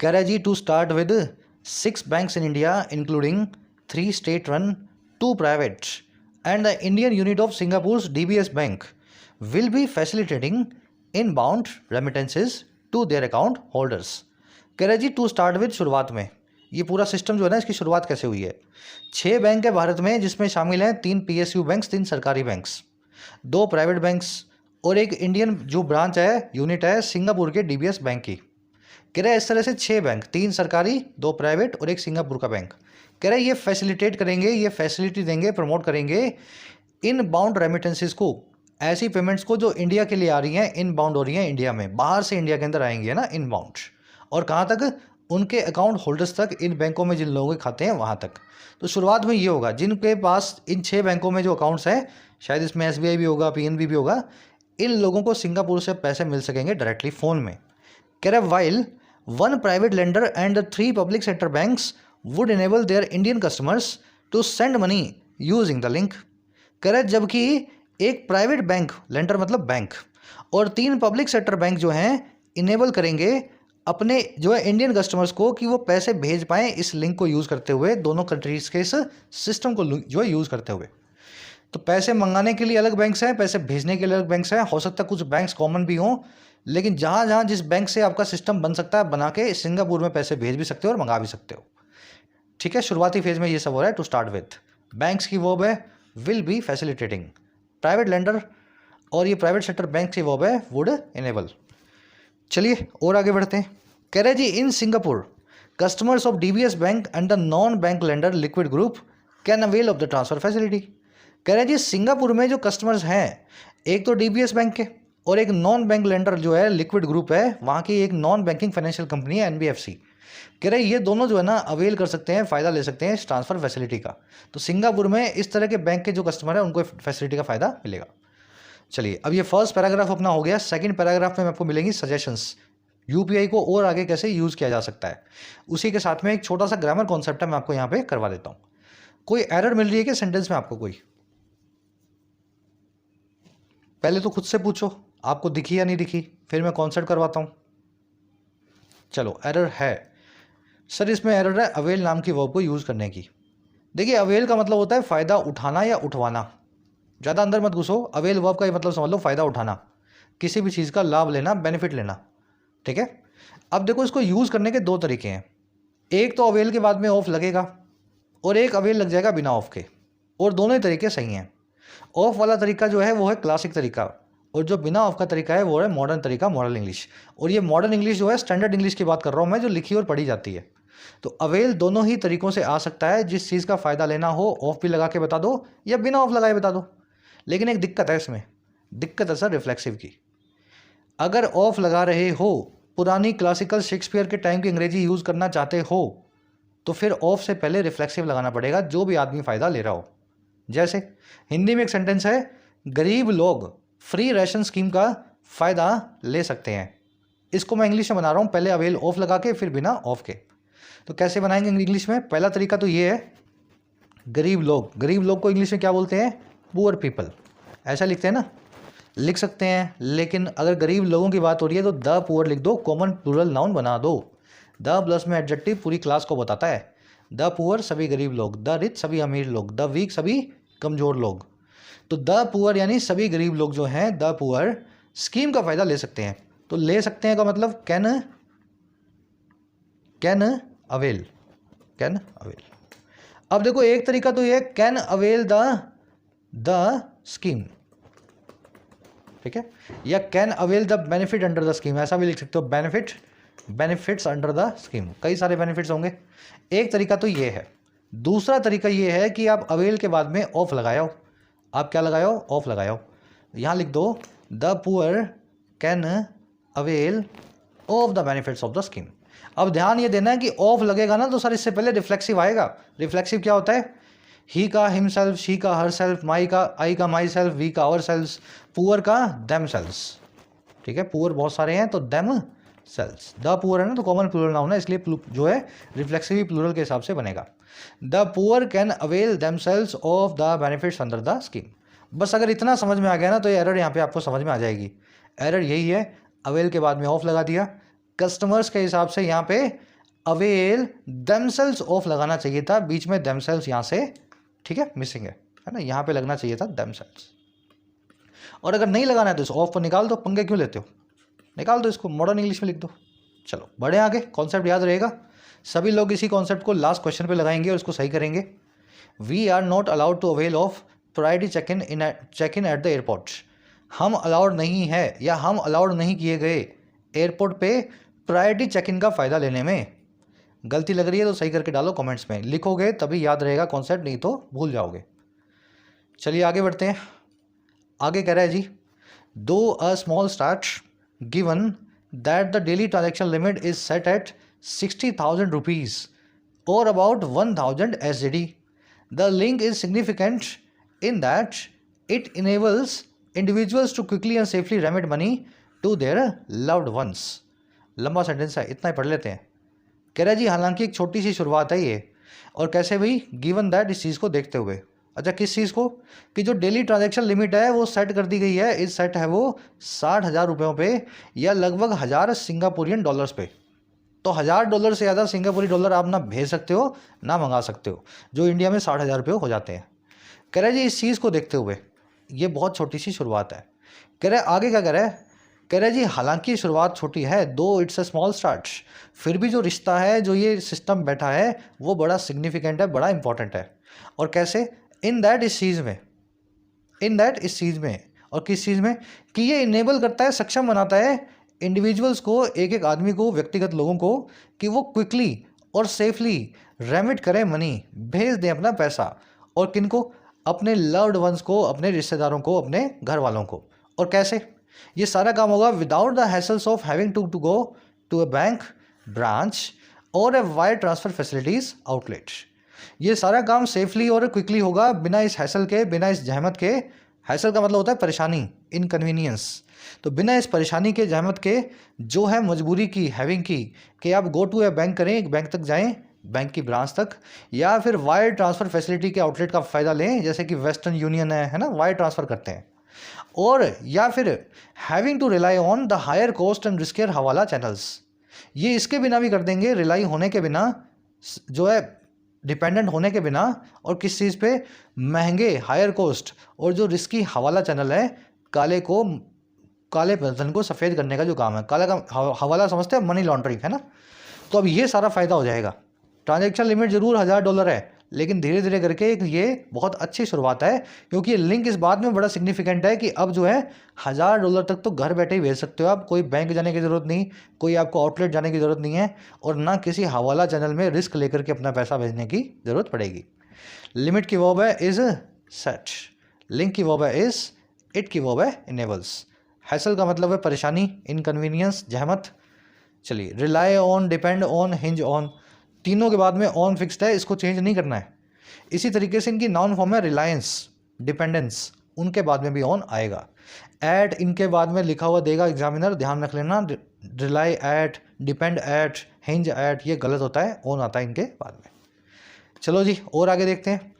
कह रहा है जी to start with 6 banks in India including 3 state run, 2 private and the Indian unit of Singapore DBS bank will be facilitating inbound remittances to their account holders. कह रहे जी टू स्टार्ट विद, शुरुआत में, ये पूरा सिस्टम जो है ना, इसकी शुरुआत कैसे हुई है। 6 बैंक है भारत में, जिसमें शामिल हैं 3 पीएसयू बैंक्स, 3 सरकारी बैंक्स, 2 प्राइवेट बैंक्स और एक इंडियन जो ब्रांच है, यूनिट है सिंगापुर के डीबीएस बैंक की। कह रहे इस तरह से 6 बैंक, 3 सरकारी, 2 प्राइवेट और एक सिंगापुर का बैंक। कह रहे ये फैसिलिटेट करेंगे, ये फैसिलिटी देंगे, प्रमोट करेंगे इन बाउंड रेमिटेंसेस को, ऐसी पेमेंट्स को जो इंडिया के लिए आ रही हैं, इन बाउंड हो रही हैं इंडिया में, बाहर से इंडिया के अंदर आएंगी, है ना, इन बाउंड। और कहाँ तक, उनके अकाउंट होल्डर्स तक, इन बैंकों में जिन लोगों के खाते हैं वहाँ तक। तो शुरुआत में ये होगा, जिनके पास इन 6 बैंकों में जो अकाउंट्स हैं, शायद इसमें एसबीआई भी होगा, पीएनबी भी होगा, इन लोगों को सिंगापुर से पैसे मिल सकेंगे डायरेक्टली फ़ोन में। कह रहे while 1 private lender and 3 public sector banks would enable their Indian customers to send money using the link. कह रहे जबकि एक प्राइवेट बैंक, लेंडर मतलब बैंक, और 3 पब्लिक सेक्टर बैंक जो हैं इनेबल करेंगे अपने जो है इंडियन कस्टमर्स को कि वो पैसे भेज पाएँ इस लिंक को यूज़ करते हुए, दोनों कंट्रीज़ के इस सिस्टम को जो है यूज़ करते हुए। तो पैसे मंगाने के लिए अलग बैंक्स हैं, पैसे भेजने के लिए अलग बैंक्स हैं। हो सकता है कुछ बैंक्स कॉमन भी हों, लेकिन जहाँ जहाँ जिस बैंक से आपका सिस्टम बन सकता है, बना के सिंगापुर में पैसे भेज भी सकते हो और मंगा भी सकते हो। ठीक है, शुरुआती फेज में ये सब हो रहा है। टू स्टार्ट विथ, बैंक्स की वर्ब है will be facilitating, private lender और ये प्राइवेट सेक्टर बैंक की वर्ब है वुड इनेबल। चलिए और आगे बढ़ते हैं। कह रहे जी in Singapore customers of DBS bank and the non bank lender Liquid group can avail of the transfer facility. कह रहे जी सिंगापुर में जो कस्टमर्स हैं, एक तो डीबीएस बैंक के और एक नॉन बैंक लेंडर जो है लिक्विड ग्रुप है, वहाँ की एक नॉन बैंकिंग फाइनेंशियल कंपनी है एनबीएफसी। कह रहे ये दोनों जो है ना अवेल कर सकते हैं, फ़ायदा ले सकते हैं इस ट्रांसफ़र फैसिलिटी का। तो सिंगापुर में इस तरह के बैंक के जो कस्टमर है उनको फैसिलिटी का फ़ायदा मिलेगा। चलिए अब ये फर्स्ट पैराग्राफ अपना हो गया। सेकंड पैराग्राफ में आपको मिलेंगी सजेशंस, यूपीआई को और आगे कैसे यूज़ किया जा सकता है। उसी के साथ में एक छोटा सा ग्रामर कॉन्सेप्ट है, मैं आपको यहाँ पे करवा देता हूँ। कोई एरर मिल रही है कि सेंटेंस में आपको कोई, पहले तो खुद से पूछो आपको दिखी या नहीं दिखी, फिर मैं कॉन्सेप्ट करवाता हूँ। चलो एरर है सर, इसमें एरर है अवेल नाम की वर्ब को यूज़ करने की। देखिए अवेल का मतलब होता है फ़ायदा उठाना या उठवाना, ज़्यादा अंदर मत घुसो। अवेल वर्ब का ये मतलब समझ लो फ़ायदा उठाना, किसी भी चीज़ का लाभ लेना, बेनिफिट लेना। ठीक है, अब देखो इसको यूज़ करने के 2 तरीके हैं। एक तो अवेल के बाद में ऑफ लगेगा और एक अवेल लग जाएगा बिना ऑफ के, और दोनों ही तरीके सही हैं। ऑफ वाला तरीका जो है वो है क्लासिक तरीका, और जो बिना ऑफ का तरीका है वो है मॉडर्न तरीका, मॉडर्न इंग्लिश। और ये मॉडर्न इंग्लिश जो है स्टैंडर्ड इंग्लिश की बात कर रहा हूँ मैं, जो लिखी और पढ़ी जाती है। तो अवेल दोनों ही तरीकों से आ सकता है, जिस चीज़ का फ़ायदा लेना हो ऑफ भी लगा के बता दो या बिना ऑफ लगाए बता दो। लेकिन एक दिक्कत है इसमें, दिक्कत है सर रिफ्लेक्सिव की। अगर ऑफ लगा रहे हो, पुरानी क्लासिकल शेक्सपियर के टाइम की अंग्रेजी यूज़ करना चाहते हो, तो फिर ऑफ से पहले रिफ्लेक्सिव लगाना पड़ेगा, जो भी आदमी फ़ायदा ले रहा हो। जैसे हिंदी में एक सेंटेंस है, गरीब लोग फ्री राशन स्कीम का फ़ायदा ले सकते हैं। इसको मैं इंग्लिश में बना रहा हूँ, पहले अवेल ऑफ लगा के फिर बिना ऑफ के। तो कैसे बनाएंगे इंग्लिश में? पहला तरीका तो ये है, गरीब लोग, गरीब लोग को इंग्लिश में क्या बोलते हैं? पुअर पीपल, ऐसा लिखते हैं ना, लिख सकते हैं। लेकिन अगर गरीब लोगों की बात हो रही है तो द पुअर लिख दो, कॉमन प्लूरल नाउन बना दो। द प्लस में एडजेक्टिव पूरी क्लास को बताता है। द पुअर सभी गरीब लोग, द रिच सभी अमीर लोग, द वीक सभी कमज़ोर लोग। तो द पुअर यानी सभी गरीब लोग जो हैं, द पुअर स्कीम का फ़ायदा ले सकते हैं। तो ले सकते हैं का मतलब कैन अवेल, कैन अवेल। अब देखो एक तरीका तो ये कैन अवेल द स्कीम, ठीक है, या can avail the benefit under the scheme, ऐसा भी लिख सकते हो, बेनिफिट्स अंडर द स्कीम। कई सारे बेनिफिट्स होंगे। एक तरीका तो ये है। दूसरा तरीका ये है कि आप अवेल के बाद में ऑफ लगाओ। आप क्या लगाओ? ऑफ लगाओ। यहाँ लिख दो the poor can avail of the benefits of the scheme. अब ध्यान ये देना है कि ऑफ लगेगा ना तो सर इससे पहले रिफ्लेक्सिव आएगा। रिफ्लेक्सिव क्या होता है? ही का हिमसेल्फ, शी का हर सेल्फ, माई का आई का माई सेल्फ, वी का आवर सेल्फ, पुअर का देम सेल्स। ठीक है, पुअर बहुत सारे हैं तो देम सेल्स। द पुअर है ना, तो कॉमन प्लूरल नाउन है, इसलिए जो है रिफ्लेक्सिव प्लूरल के हिसाब से बनेगा। The poor can avail themselves of the benefits under the scheme. बस अगर इतना समझ में आ गया ना तो ये एरर यहाँ पे आपको समझ में आ जाएगी। एरर यही है, अवेल के बाद में ऑफ लगा दिया, कस्टमर्स के हिसाब से यहाँ पे अवेल देमसेल्स ऑफ लगाना चाहिए था, बीच में देमसेल्स यहाँ से ठीक है मिसिंग है ना, यहाँ पे लगना चाहिए था देमसेल्स। और अगर नहीं लगाना है तो इस ऑफ को निकाल दो, पंगे क्यों लेते हो, निकाल दो इसको, मॉडर्न इंग्लिश में लिख दो। चलो बढ़े आगे, कॉन्सेप्ट याद रहेगा, सभी लोग इसी कॉन्सेप्ट को लास्ट क्वेश्चन पे लगाएंगे और इसको सही करेंगे। We are not allowed to avail of priority check in at the airport. हम अलाउड नहीं है या हम अलाउड नहीं किए गए एयरपोर्ट पे प्रायोरिटी चेक इन का फ़ायदा लेने में। गलती लग रही है तो सही करके डालो कमेंट्स में, लिखोगे तभी याद रहेगा कॉन्सेप्ट, नहीं तो भूल जाओगे। चलिए आगे बढ़ते हैं। आगे कह रहा है जी, though a small start given that the daily transaction limit is set at 60,000 rupees और about 1,000 SGD. The link is significant in that it enables individuals to quickly and safely remit money to their loved ones. लंबा sentence है, इतना ही पढ़ लेते हैं। कह रहा है जी हालांकि एक छोटी सी शुरुआत है ये, और कैसे भाई, गिवन दैट इस चीज़ को देखते हुए। अच्छा किस चीज़ को, कि जो डेली ट्रांजैक्शन लिमिट है वो सेट कर दी गई है, इस सेट है वो 60,000 रुपयों पे या लगभग 1,000 सिंगापुरियन डॉलर्स पे। तो $1,000 से ज़्यादा सिंगापुरी डॉलर आप ना भेज सकते हो ना मंगा सकते हो, जो इंडिया में 60,000 रुपये हो जाते हैं। कह रहे जी इस चीज़ को देखते हुए ये बहुत छोटी सी शुरुआत है। कह रहे आगे क्या कह रहा है, कह रहे जी हालांकि शुरुआत छोटी है, दो इट्स अ स्मॉल स्टार्ट, फिर भी जो रिश्ता है, जो ये सिस्टम बैठा है वो बड़ा सिग्निफिकेंट है, बड़ा इंपॉर्टेंट है। और कैसे, इन दैट इस चीज़ में, इन दैट इस चीज़ में, और किस चीज़ में, कि ये इनेबल करता है, सक्षम बनाता है इंडिविजुअल्स को, एक एक आदमी को, व्यक्तिगत लोगों को, कि वो क्विकली और सेफली रेमिट करें मनी, भेज दें अपना पैसा, और किन को, अपने लव्ड वंस को, अपने रिश्तेदारों को, अपने घर वालों को। और कैसे, ये सारा काम होगा without the hassles of having to go to a bank branch और a wire transfer facilities outlet. ये सारा काम सेफली और क्विकली होगा बिना इस हैसल के, बिना इस जहमत के। हैसल का मतलब होता है परेशानी, इनकन्वीनियंस। तो बिना इस परेशानी के, जहमत के, जो है मजबूरी की, हैविंग की, कि आप गो टू ए बैंक करें, एक बैंक तक जाएं, बैंक की ब्रांच तक, या फिर वायर ट्रांसफ़र फैसिलिटी के आउटलेट का फ़ायदा लें, जैसे कि वेस्टर्न यूनियन है ना, वायर ट्रांसफ़र करते हैं। और या फिर having to rely on the higher cost and riskier hawala channels, ये इसके बिना भी कर देंगे, रिलाई होने के बिना, जो है डिपेंडेंट होने के बिना, और किस चीज़ पे, महंगे हायर कॉस्ट और जो रिस्की हवाला चैनल है, काले धन को सफ़ेद करने का जो काम है, काला का हवाला समझते हैं, मनी लॉन्ड्रिंग है ना। तो अब ये सारा फ़ायदा हो जाएगा। ट्रांजैक्शन लिमिट ज़रूर $1,000 है, लेकिन धीरे धीरे करके ये बहुत अच्छी शुरुआत है, क्योंकि ये लिंक इस बात में बड़ा सिग्निफिकेंट है कि अब जो है $1,000 तक तो घर बैठे ही भेज सकते हो आप, कोई बैंक जाने की ज़रूरत नहीं, कोई आपको आउटलेट जाने की ज़रूरत नहीं है, और ना किसी हवाला चैनल में रिस्क लेकर के अपना पैसा भेजने की ज़रूरत पड़ेगी। लिमिट की वर्ब है इज़ सेट, लिंक की वर्ब है इज़, इट की वर्ब है इनेबल्स। हैसल का मतलब है परेशानी, इनकन्वीनियंस, जहमत। चलिए, rely on, depend on, hinge on, तीनों के बाद में ऑन फिक्स्ड है, इसको चेंज नहीं करना है। इसी तरीके से इनकी नाउन फॉर्म है रिलायंस, डिपेंडेंस, उनके बाद में भी ऑन आएगा। एट इनके बाद में लिखा हुआ देगा एग्जामिनर, ध्यान रख लेना, rely at, depend at, hinge at, ये गलत होता है, ऑन आता है इनके बाद में। चलो जी और आगे देखते हैं।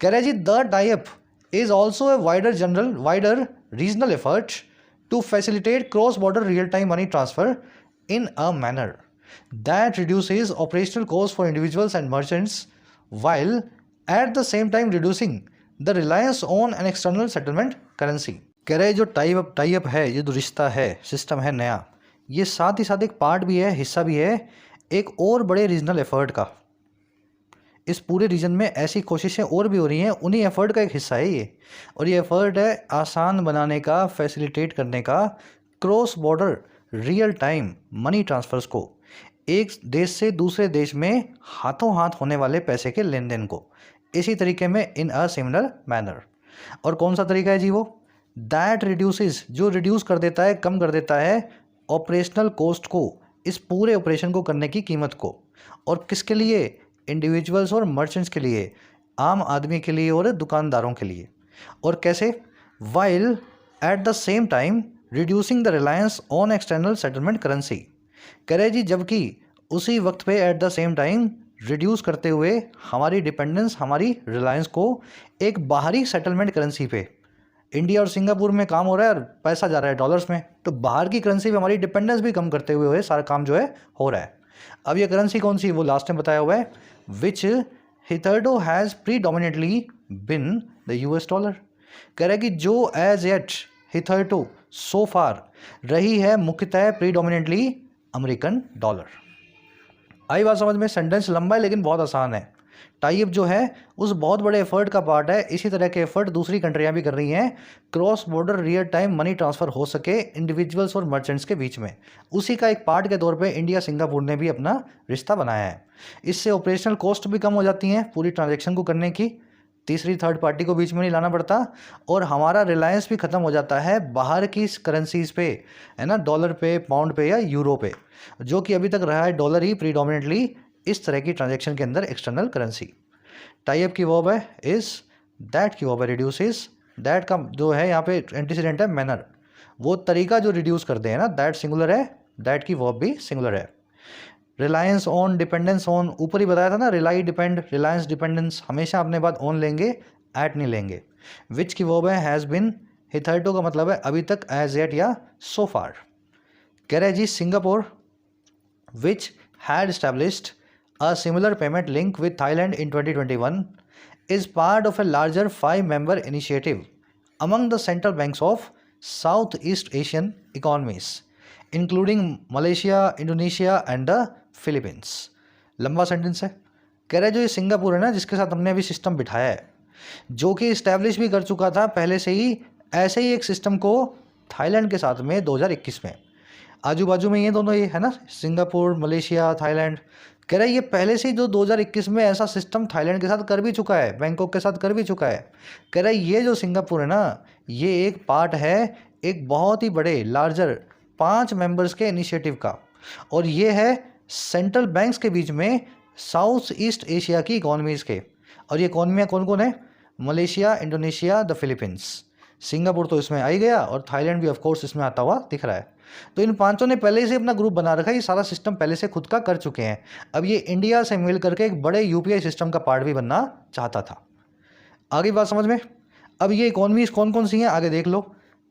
कह रहे जी the type is also a wider regional effort to facilitate cross-border real-time money transfer in a manner that reduces operational costs for individuals and merchants while at the same time reducing the reliance on an external settlement currency. कह रहे जो tie up है, ये जो रिश्ता है, system है नया, ये साथ ही साथ एक पार्ट भी है, हिस्सा भी है एक और बड़े रीजनल एफर्ट का। इस पूरे रीजन में ऐसी कोशिशें और भी हो रही हैं, उन्हीं एफर्ट का एक हिस्सा है ये। और ये एफर्ट है आसान बनाने का, फैसिलिटेट करने का, cross border real time money transfers को, एक देश से दूसरे देश में हाथों हाथ होने वाले पैसे के लेन देन को, इसी तरीके में इन अ सिमिलर मैनर। और कौन सा तरीका है जी वो, दैट रिड्यूसेस, जो रिड्यूस कर देता है, कम कर देता है ऑपरेशनल कॉस्ट को, इस पूरे ऑपरेशन को करने की कीमत को। और किसके लिए, इंडिविजुअल्स और मर्चेंट्स के लिए, आम आदमी के लिए और दुकानदारों के लिए। और कैसे, while at the same time reducing the reliance on external settlement currency, कह रहे जी जबकि उसी वक्त पे at the same time reduce करते हुए हमारी डिपेंडेंस, हमारी रिलायंस को एक बाहरी सेटलमेंट करेंसी पे, इंडिया और सिंगापुर में काम हो रहा है और पैसा जा रहा है डॉलर्स में, तो बाहर की करेंसी पे हमारी डिपेंडेंस भी कम करते हुए सारा काम जो है हो रहा है। अब ये करेंसी कौन सी, वो लास्ट में बताया हुआ है, which hitherto has predominantly been the US dollar. कह रहा है कि जो एज एट हिथर्टो सो फार रही है मुख्यतः प्रीडोमिनेटली अमेरिकन डॉलर। आई बात समझ में? सेंटेंस लंबा है लेकिन बहुत आसान है। टाई अप जो है उस बहुत बड़े एफर्ट का पार्ट है। इसी तरह के एफर्ट दूसरी कंट्रियां भी कर रही हैं, cross border real time money transfer हो सके इंडिविजुअल्स और मर्चेंट्स के बीच में। उसी का एक पार्ट के तौर पे इंडिया सिंगापुर ने भी अपना रिश्ता बनाया है। इससे ऑपरेशनल कॉस्ट भी कम हो जाती हैं पूरी ट्रांजेक्शन को करने की, तीसरी थर्ड पार्टी को बीच में नहीं लाना पड़ता, और हमारा रिलायंस भी ख़त्म हो जाता है बाहर की करेंसीज पे, है ना, डॉलर पे, पाउंड पे या यूरो पे, जो कि अभी तक रहा है डॉलर ही प्रीडोमिनेटली इस तरह की ट्रांजैक्शन के अंदर एक्सटर्नल करेंसी। टाई अप की वर्ब है इज, दैट की वर्ब है रिड्यूस इज। दैट का जो है यहाँ पे एंटीसीडेंट है मैनर, वो तरीका जो रिड्यूस करते हैं ना, दैट सिंगुलर है, दैट की वर्ब भी सिंगुलर है। रिलायंस ऑन, डिपेंडेंस ऑन, ऊपर ही बताया था ना, रिलाई डिपेंड, रिलायंस डिपेंडेंस, हमेशा अपने बाद ऑन लेंगे, एट नहीं लेंगे। विच की वर्ब है हैज़ बिन, हिथर्टो का मतलब है अभी तक, एज एट या सो फार। कह रहे जी Singapore which had established a similar payment link with Thailand in 2021 is part of a larger 5-member initiative among the central banks of Southeast Asian economies, including Malaysia, Indonesia and the Philippines। लंबा sentence है। कह रहे जो ये Singapore है ना, जिसके साथ हमने अभी सिस्टम बिठाया है, जो कि इस्टेब्लिश भी कर चुका था पहले से ही, ऐसे ही एक सिस्टम को थाईलैंड के साथ में 2021 में, आजू बाजू में ये दोनों ये है ना, सिंगापुर, मलेशिया, थाईलैंड, कह रहा है ये पहले से ही जो 2021 में ऐसा सिस्टम थाईलैंड के साथ कर भी चुका है, बैंकॉक के साथ कर भी चुका है। कह रहा है ये जो सिंगापुर है ना, ये एक पार्ट है एक बहुत ही बड़े लार्जर 5 मेंबर्स के इनिशिएटिव का, और ये है सेंट्रल बैंक्स के बीच में साउथ ईस्ट एशिया की इकॉनमीज़ के। और ये इकॉनमियाँ कौन कौन है? Malaysia, Indonesia, the Philippines. Singapore तो इसमें आ ही गया, और थाईलैंड भी ऑफकोर्स इसमें आता हुआ दिख रहा है। तो इन पांचों ने पहले से अपना ग्रुप बना रखा है, ये सारा सिस्टम पहले से खुद का कर चुके हैं। अब ये इंडिया से मिल करके एक बड़े यूपीआई सिस्टम का पार्ट भी बनना चाहता था। आगे बात समझ में? अब ये इकॉनमीज कौन कौन सी हैं आगे देख लो।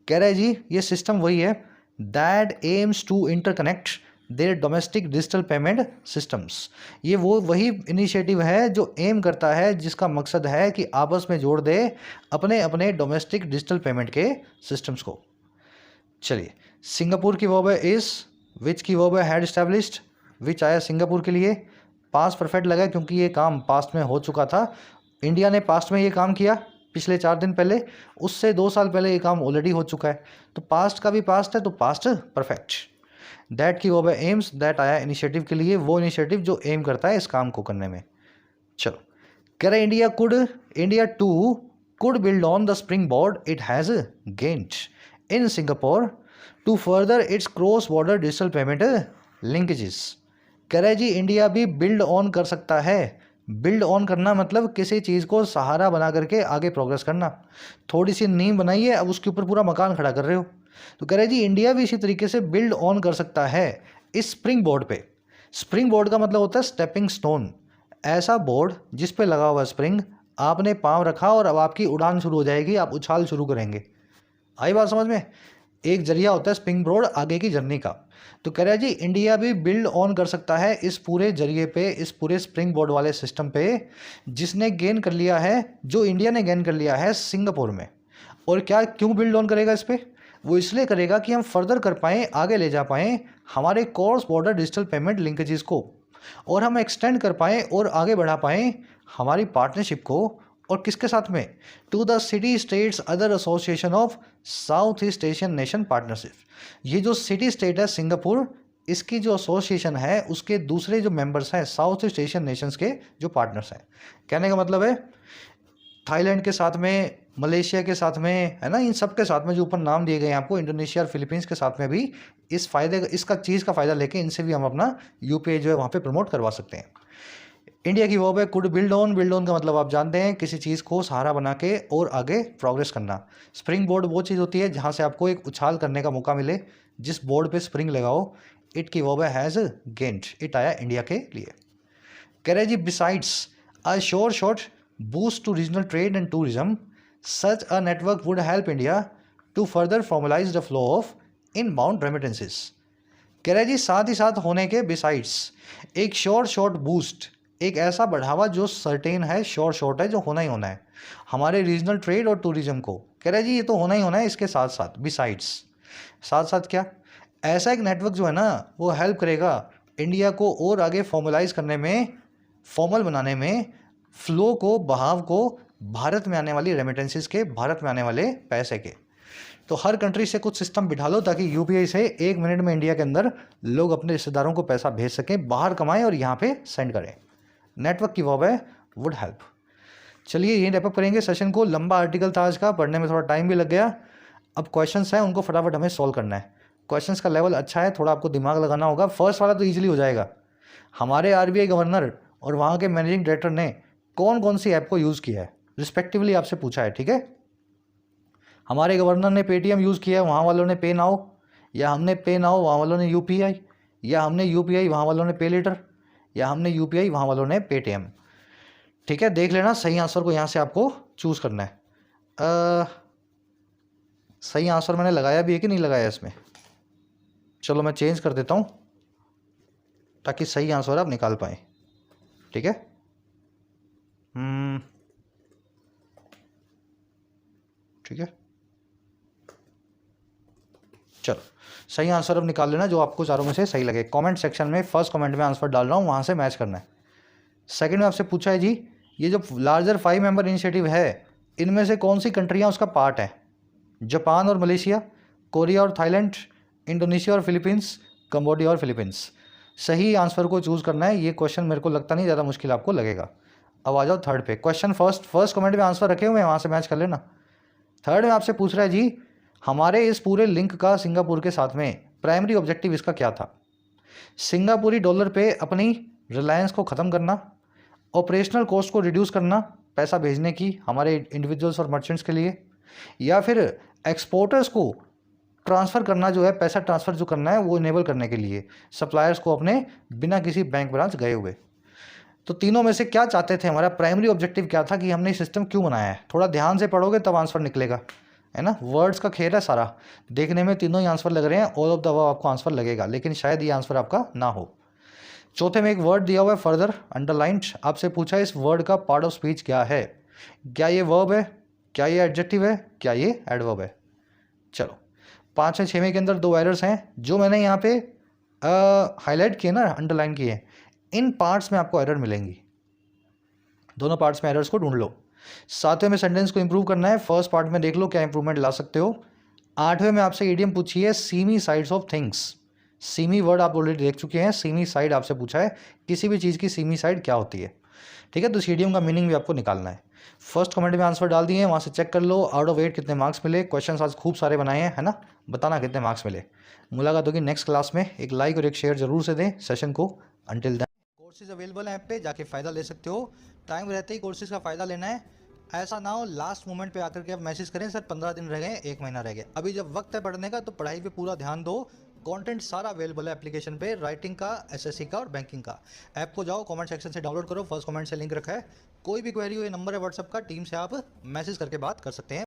कह रहा है जी ये सिस्टम वही है that aims to interconnect their domestic digital payment systems. ये वो वही इनिशिएटिव है जो एम करता है, जिसका मकसद है कि आपस में जोड़ दे अपने अपने डोमेस्टिक डिजिटल पेमेंट के सिस्टम्स को। चलिए, सिंगापुर की वर्ब है इज, विच की वर्ब है हैड एस्टैब्लिश्ड, विच आया सिंगापुर के लिए, पास्ट परफेक्ट लगा क्योंकि ये काम पास्ट में हो चुका था। इंडिया ने पास्ट में ये काम किया पिछले 4 दिन पहले, उससे 2 साल पहले ये काम ऑलरेडी हो चुका है, तो पास्ट का भी पास्ट है, तो पास्ट परफेक्ट। दैट की वर्ब है एम्स, दैट आया इनिशिएटिव के लिए, वो इनिशिएटिव जो एम करता है इस काम को करने में। चलो, कह रहे India to could build on the springboard it has gained in Singapore to further its cross border digital payment linkages. कह रहे जी इंडिया भी बिल्ड ऑन कर सकता है। बिल्ड ऑन करना मतलब किसी चीज़ को सहारा बना करके आगे प्रोग्रेस करना। थोड़ी सी नींव बनाई है, अब उसके ऊपर पूरा मकान खड़ा कर रहे हो। तो कह रहे जी इंडिया भी इसी तरीके से बिल्ड ऑन कर सकता है इस स्प्रिंग बोर्ड पे। स्प्रिंग बोर्ड का मतलब होता है स्टेपिंग स्टोन, ऐसा बोर्ड जिस पे लगा हुआ स्प्रिंग, आपने पाँव रखा और अब आपकी उड़ान शुरू हो जाएगी, आप उछाल शुरू करेंगे। आई बात समझ में? एक जरिया होता है स्प्रिंग बोर्ड आगे की जर्नी का। तो कह रहा है जी इंडिया भी बिल्ड ऑन कर सकता है इस पूरे जरिए पे, इस पूरे स्प्रिंग बोर्ड वाले सिस्टम पे, जिसने गेन कर लिया है, जो इंडिया ने गेन कर लिया है सिंगापुर में। और क्या क्यों बिल्ड ऑन करेगा इस पर? वो इसलिए करेगा कि हम फर्दर कर पाएँ, आगे ले जा पाएँ हमारे cross border digital payment linkages को, और हम एक्सटेंड कर पाएँ और आगे बढ़ा पाएँ हमारी पार्टनरशिप को। और किसके साथ में? To the city states other association of south east Asian nation partnership. ये जो सिटी स्टेट है सिंगापुर, इसकी जो एसोसिएशन है उसके दूसरे जो मेंबर्स हैं साउथ ईस्ट एशियन नेशंस के जो पार्टनर्स हैं। कहने का मतलब है थाईलैंड के साथ में, मलेशिया के साथ में, है ना, इन सब के साथ में जो ऊपर नाम दिए गए हैं आपको, इंडोनेशिया और फिलीपींस के साथ में भी इस फायदे, इसका चीज़ का फ़ायदा लेके इनसे भी हम अपना यूपीआई जो है वहाँ पे प्रमोट करवा सकते हैं। इंडिया की वर्ब है could build on. Build on का मतलब आप जानते हैं किसी चीज़ को सहारा बना के और आगे प्रोग्रेस करना। स्प्रिंग बोर्ड वो चीज़ होती है जहाँ से आपको एक उछाल करने का मौका मिले, जिस बोर्ड पे स्प्रिंग लगाओ। इट की वर्ब है हैज़ गेन्ड, इट आया इंडिया के लिए। कह रहे जी besides a short boost to regional trade and tourism such a network would help India to further formalise the flow of inbound remittances. कह रहे जी साथ ही साथ होने के बिसाइड्स एक शॉर्ट बूस्ट, एक ऐसा बढ़ावा जो सर्टेन है, शॉर्ट है, जो होना ही होना है हमारे रीजनल ट्रेड और टूरिज्म को। कह रहे जी ये तो होना ही होना है, इसके साथ साथ बिसाइड्स, साथ साथ क्या, ऐसा एक नेटवर्क जो है ना वो हेल्प करेगा इंडिया को और आगे फॉर्मलाइज करने में, फॉर्मल बनाने में, फ्लो को, बहाव को, भारत में आने वाली रेमिटेंसेस के, भारत में आने वाले पैसे के। तो हर कंट्री से कुछ सिस्टम बिठा लो ताकि यूपीआई से 1 मिनट में इंडिया के अंदर लोग अपने रिश्तेदारों को पैसा भेज सकें, बाहर कमाएं और यहाँ पे सेंड करें। नेटवर्क की वर्ब है वुड हेल्प। चलिए यही रैपअप करेंगे सेशन को। लंबा आर्टिकल था आज का, पढ़ने में थोड़ा टाइम भी लग गया। अब क्वेश्चंस हैं, उनको फटाफट हमें सॉल्व करना है। क्वेश्चंस का लेवल अच्छा है, थोड़ा आपको दिमाग लगाना होगा। फर्स्ट वाला तो ईजिली हो जाएगा। हमारे आरबीआई गवर्नर और वहाँ के मैनेजिंग डायरेक्टर ने कौन कौन सी ऐप को यूज़ किया है रिस्पेक्टिवली आपसे पूछा है, ठीक है। हमारे गवर्नर ने पेटीएम यूज़ किया है, वहाँ वालों ने पे नाउ, या हमने पे नाउ, वहाँ वालों ने यूपीआई, या हमने यूपीआई, वहाँ वालों ने पे लेटर, या हमने यूपीआई, वहाँ वालों ने पेटीएम। ठीक है, देख लेना सही आंसर को यहाँ से आपको चूज़ करना है। सही आंसर मैंने लगाया भी है कि नहीं लगाया इसमें, चलो मैं चेंज कर देता हूँ ताकि सही आंसर आप निकाल पाएँ, ठीक है। ठीक है, चलो सही आंसर अब निकाल लेना जो आपको चारों में से सही लगे। कमेंट सेक्शन में फर्स्ट कमेंट में आंसर डाल रहा हूँ, वहाँ से मैच करना है। सेकंड में आपसे पूछा है जी ये जो लार्जर 5 मेंबर इनिशिएटिव है इनमें से कौन सी कंट्रियाँ उसका पार्ट है। जापान और मलेशिया, कोरिया और थाईलैंड, इंडोनेशिया और फिलीपींस, कंबोडिया और फिलीपींस। सही आंसर को चूज़ करना है। ये क्वेश्चन मेरे को लगता नहीं ज़्यादा मुश्किल आपको लगेगा। अब आ जाओ थर्ड पे। क्वेश्चन फर्स्ट कमेंट में आंसर रखे हुए हैं, वहाँ से मैच कर लेना। थर्ड में आपसे पूछ रहा है जी हमारे इस पूरे लिंक का सिंगापुर के साथ में प्राइमरी ऑब्जेक्टिव इसका क्या था। सिंगापुरी डॉलर पे अपनी रिलायंस को ख़त्म करना, ऑपरेशनल कॉस्ट को रिड्यूस करना पैसा भेजने की हमारे इंडिविजुअल्स और मर्चेंट्स के लिए, या फिर एक्सपोर्टर्स को ट्रांसफ़र करना, जो है पैसा ट्रांसफ़र जो करना है वो इनेबल करने के लिए सप्लायर्स को अपने बिना किसी बैंक ब्रांच गए हुए। तो तीनों में से क्या चाहते थे, हमारा प्राइमरी ऑब्जेक्टिव क्या था कि हमने सिस्टम क्यों बनाया है। थोड़ा ध्यान से पढ़ोगे तब आंसर निकलेगा, है ना। वर्ड्स का खेल है सारा, देखने में तीनों ही आंसर लग रहे हैं, ऑल ऑफ द अबव आपको आंसर लगेगा, लेकिन शायद ये आंसर आपका ना हो। चौथे में एक वर्ड दिया हुआ है फर्दर अंडरलाइंड, आपसे पूछा है इस वर्ड का पार्ट ऑफ स्पीच क्या है। क्या ये वर्ब है, क्या ये एडजेक्टिव है, क्या ये एडवर्ब है। चलो 5 और 6 के अंदर 2 एरर्स हैं जो मैंने यहाँ पे हाईलाइट किए ना, अंडरलाइन किए। इन पार्ट्स में आपको एरर मिलेंगी, दोनों पार्ट्स में एरर्स को ढूंढ लो। 7वें में सेंटेंस को इंप्रूव करना है, फर्स्ट पार्ट में देख लो क्या इंप्रूवमेंट ला सकते हो। 8वें में आपसे इडियम पूछी है semi sides of things. Semi word आप ऑलरेडी देख चुके हैं, सीमी साइड आपसे पूछा है किसी भी चीज़ की सीमी साइड क्या होती है, ठीक है। तो इस इडियम का मीनिंग भी आपको निकालना है। फर्स्ट कमेंट में आंसर डाल दिए हैं, वहाँ से चेक कर लो आउट ऑफ 8 कितने मार्क्स मिले। क्वेश्चन आज खूब सारे बनाए हैं, है ना, बताना कितने मार्क्स मिले। मुलाकात होगी नेक्स्ट क्लास में। एक लाइक और एक शेयर जरूर से दें सेशन को। अंटिल देन कोर्सेज अवेलेबल हैं ऐप पे, जाके फ़ायदा ले सकते हो। टाइम रहते ही कोर्सेज का फ़ायदा लेना है, ऐसा ना हो लास्ट मोमेंट पे आकर के आप मैसेज करें सर 15 दिन रह गए, 1 महीना रह गया। अभी जब वक्त है पढ़ने का तो पढ़ाई पे पूरा ध्यान दो। कंटेंट सारा अवेलेबल है एप्लीकेशन पे, राइटिंग का, एसएससी का और बैंकिंग का। ऐप को जाओ कमेंट सेक्शन से डाउनलोड करो, फर्स्ट कमेंट से लिंक रखा है। कोई भी क्वेरी हो, ये नंबर है व्हाट्सअप का, टीम से आप मैसेज करके बात कर सकते हैं।